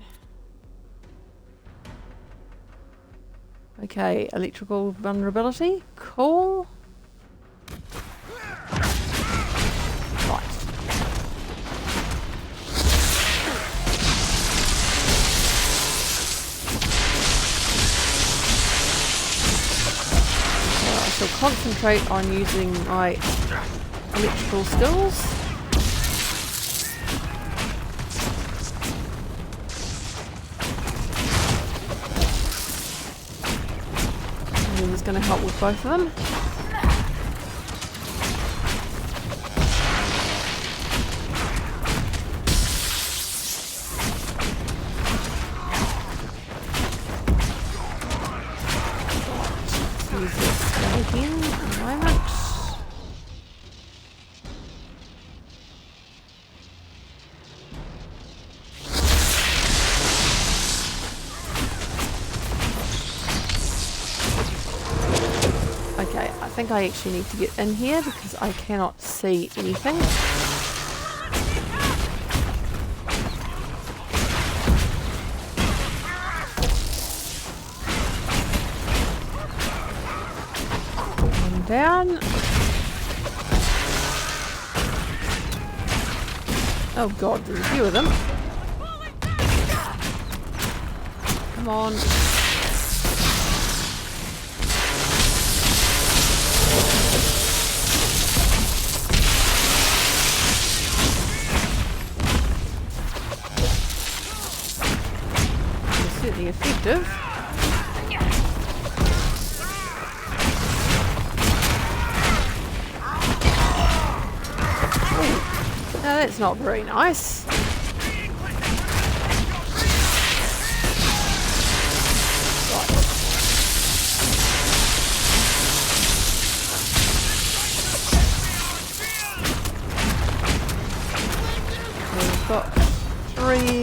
Okay, electrical vulnerability. Cool. So concentrate on using my electrical skills. And this is going to help with both of them. Again, in a moment. Okay, I think I actually need to get in here because I cannot see anything. Down. Oh god, there's a few of them. Come on. It's certainly effective. No, that's not very nice. Right.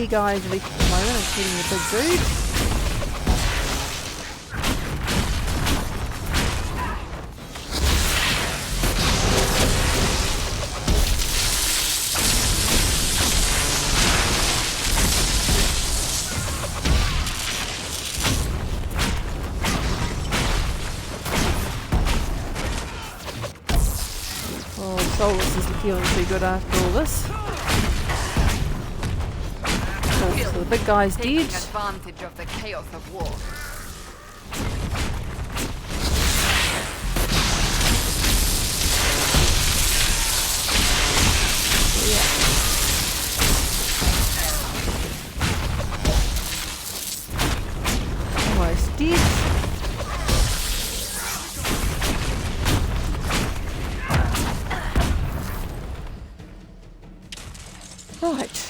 3 guys left at the moment, including the big dude. Oh, Solus isn't feeling too good after all this. Oh, so the big guy's Taking dead. advantage of the chaos of war. Almost dead. Right.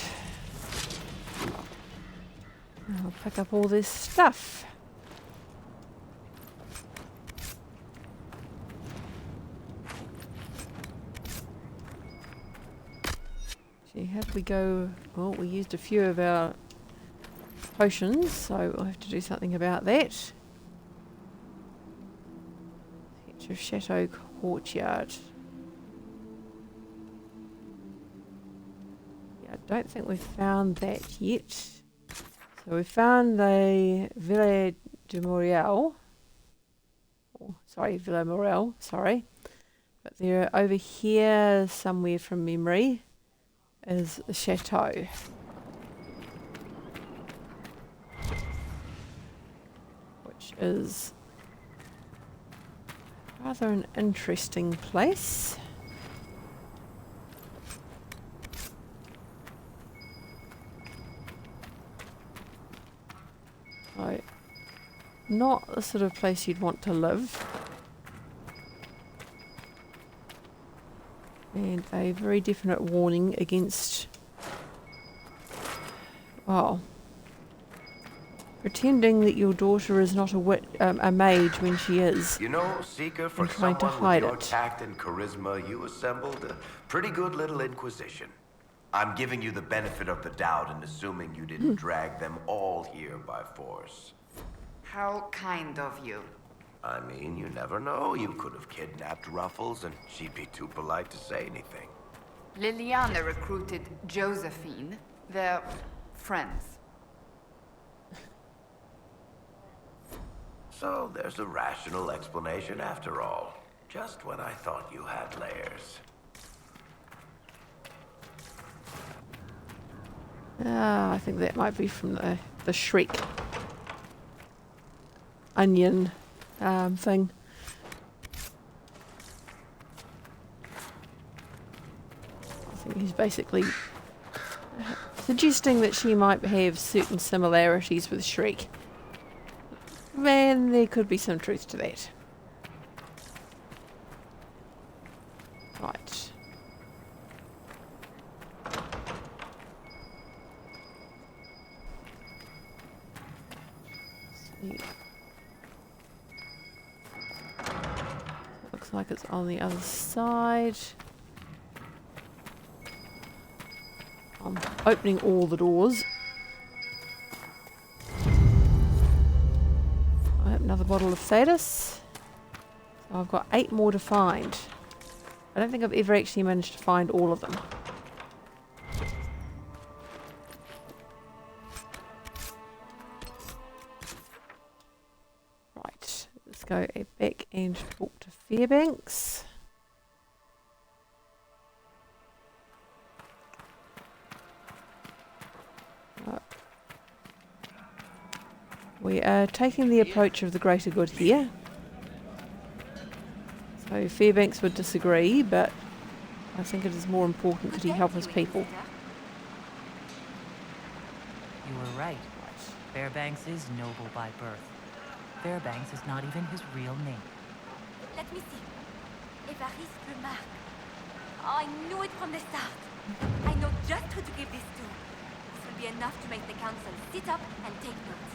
I'll pick up all this stuff. See, how did we go? Well, we used a few of our potions, so we'll have to do something about that. Sketch of Chateau Courtyard. Yeah, I don't think we've found that yet. So we found the Villa de Morel. Oh, sorry, Villa Morel, sorry. But they're over here somewhere from memory is the chateau. Which is rather an interesting place. So, not the sort of place you'd want to live. And a very definite warning against, well, pretending that your daughter is not a mage when she is. You know, Seeker, for And trying to someone hide with your it. tact and charisma, you assembled a pretty good little inquisition. I'm giving you the benefit of the doubt and assuming you didn't drag them all here by force. How kind of you. I mean, you never know. You could have kidnapped Ruffles and she'd be too polite to say anything. Liliana recruited Josephine. They're friends. So there's a rational explanation after all. Just when I thought you had layers. I think that might be from the Shrek onion thing. I think he's basically suggesting that she might have certain similarities with Shrek. And there could be some truth to that. Right. See. Looks like it's on the other side. I'm opening all the doors. I have another bottle of Thetis. So I've got 8 more to find. I don't think I've ever actually managed to find all of them. Right, let's go back and talk to Fairbanks. We are taking the approach of the greater good here. So Fairbanks would disagree, but I think it is more important that he help his people. You were right. Fairbanks is noble by birth. Fairbanks is not even his real name. Let me see. Évariste Remarque. I knew it from the start. I know just who to give this to. This will be enough to make the council sit up and take notes.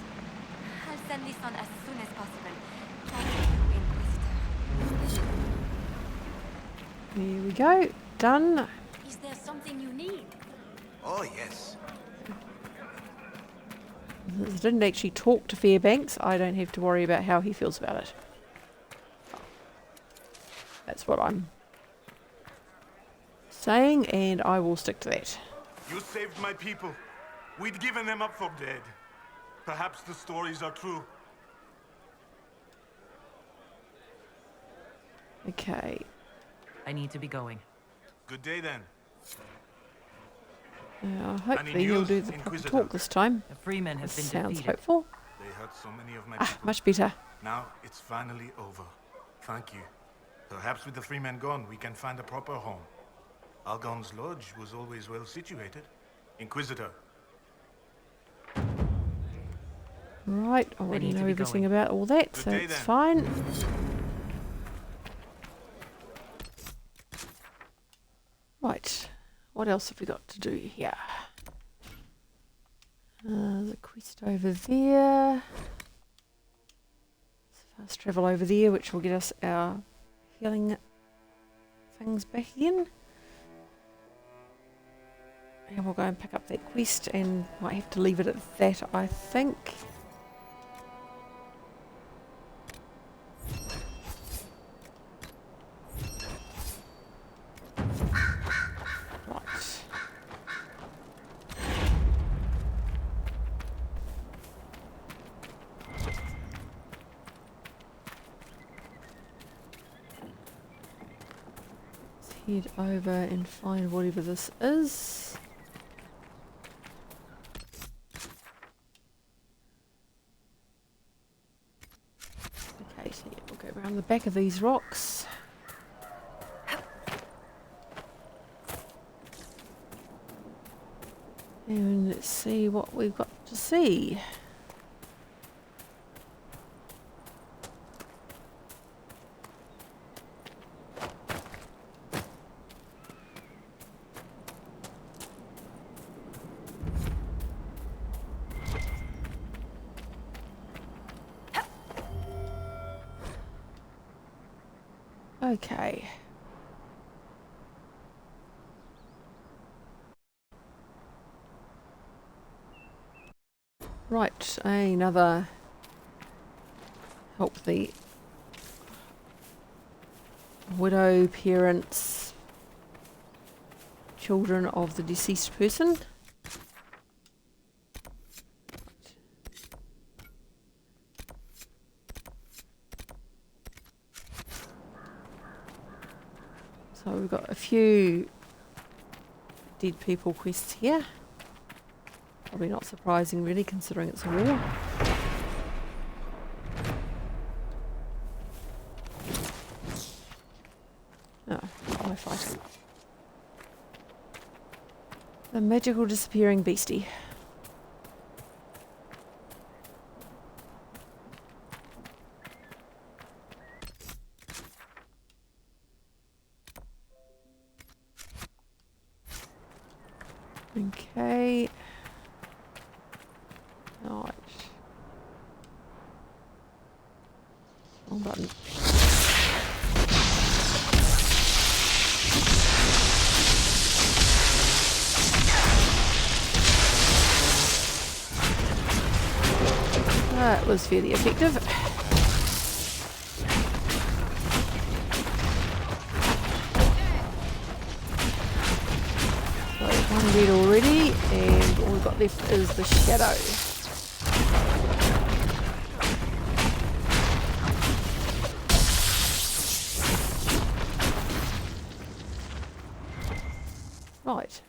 I'll send this on as soon as possible. Thank you, Inquisitor. Here we go. Done. Is there something you need? Oh, yes. Since I didn't actually talk to Fairbanks, I don't have to worry about how he feels about it. That's what I'm saying, and I will stick to that. You saved my people. We'd given them up for dead. Perhaps the stories are true. Okay. I need to be going. Good day then. Hopefully he'll news, do the proper Inquisitor? talk this time. The Freemen have been Sounds defeated. hopeful. They hurt so many of my Ah, people. much better. Now it's finally over. Thank you. Perhaps with the free men gone, we can find a proper home. Algon's lodge was always well situated. Inquisitor. Right, I already need to know be everything going. about all that, Good so day it's then. fine. Right, what else have we got to do here? There's a quest over there. Fast travel over there, which will get us our healing things back again. And we'll go and pick up that quest and might have to leave it at that, I think. Right. Let's head over and find whatever this is. Okay, so yeah, we'll go around the back of these rocks. And let's see what we've got to see. Okay. Right, another help the widow, parents, children of the deceased person. So we've got a few dead people quests here. Probably not surprising really, considering it's a war. Oh, no fighting. The magical disappearing beastie. Okay. Right. Wrong button. That was fairly effective. So one dead already, and all we've got left is the shadow. Right.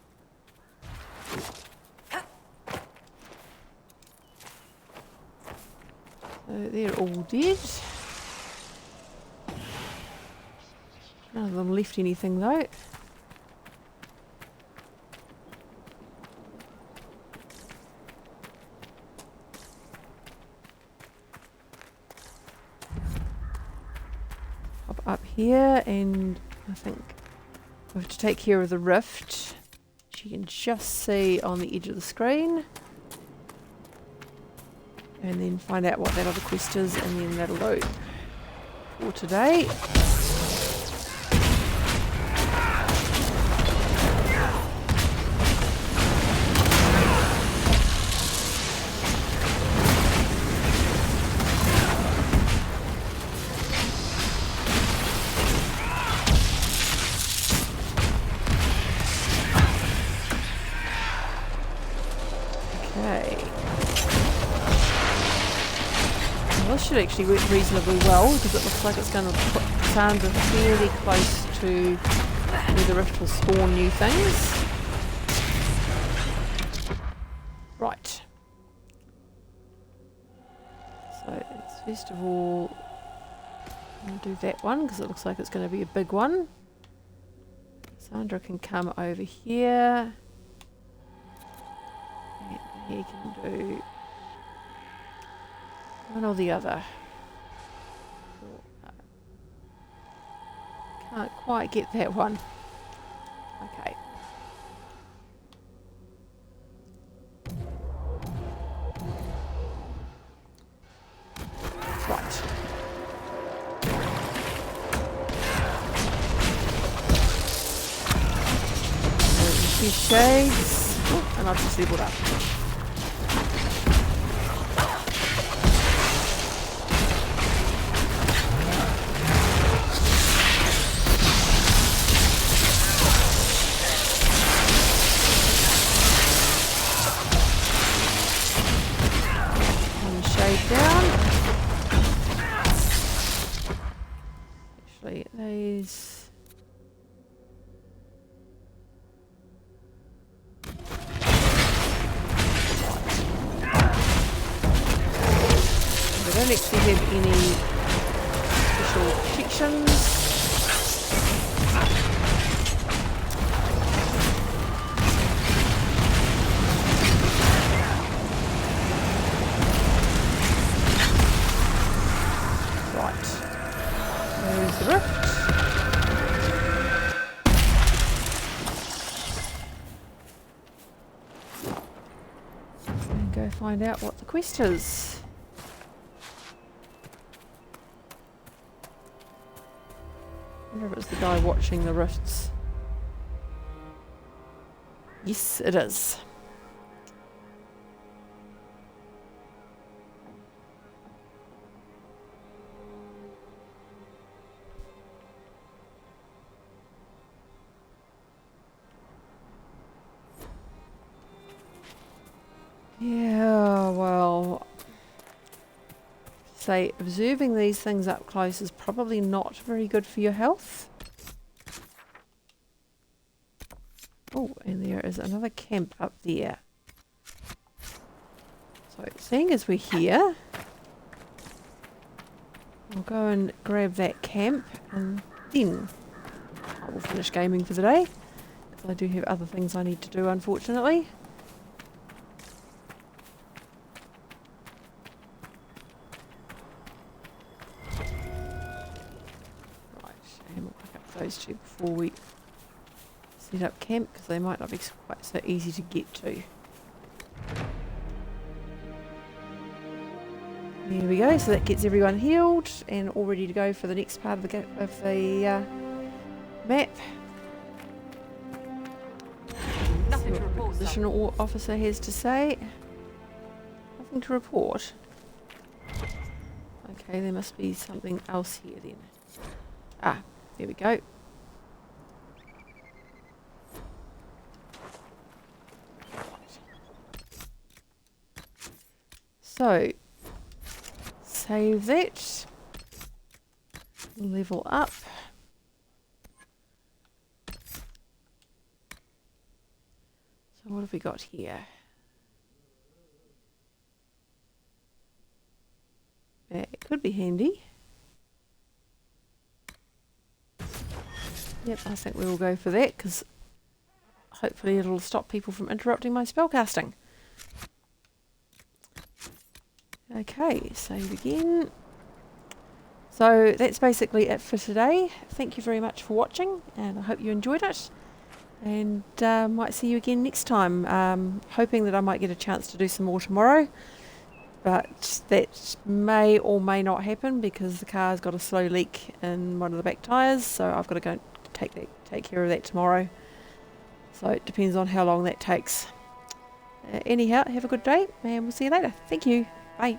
So they're all dead. None of them left anything though. Hop up here, and I think we have to take care of the rift. You can just see on the edge of the screen. And then find out what that other quest is, and then that'll do for today. Okay. Well, this should actually work reasonably well because it looks like it's going to put Cassandra fairly close to where the rift will spawn new things. Right. So let's first of all do that one because it looks like it's going to be a big one. Cassandra can come over here. And he can do one or the other. Can't quite get that one. Okay. Right. A few shades. Oh, and I've just leveled up. Down. Actually, these. They don't actually have any special protections. There's the rift. And go find out what the quest is. I wonder if it's the guy watching the rifts. Yes, it is. Yeah, well, say observing these things up close is probably not very good for your health. Oh, and there is another camp up there. So, seeing as we're here, I'll go and grab that camp and then I will finish gaming for the day. Because I do have other things I need to do, unfortunately. Those two before we set up camp because they might not be quite so easy to get to. There we go, so that gets everyone healed and all ready to go for the next part of the map. Nothing to report, The position officer has to say. Nothing to report. Okay, there must be something else here then. Ah, there we go. So, save that. Level up. So what have we got here? It could be handy. Yep, I think we will go for that because hopefully it'll stop people from interrupting my spellcasting. Okay, save again. So that's basically it for today. Thank you very much for watching and I hope you enjoyed it. And might see you again next time. Hoping that I might get a chance to do some more tomorrow. But that may or may not happen because the car's got a slow leak in one of the back tyres. So I've got to go take care of that tomorrow. So it depends on how long that takes. Anyhow, have a good day and we'll see you later. Thank you. Bye.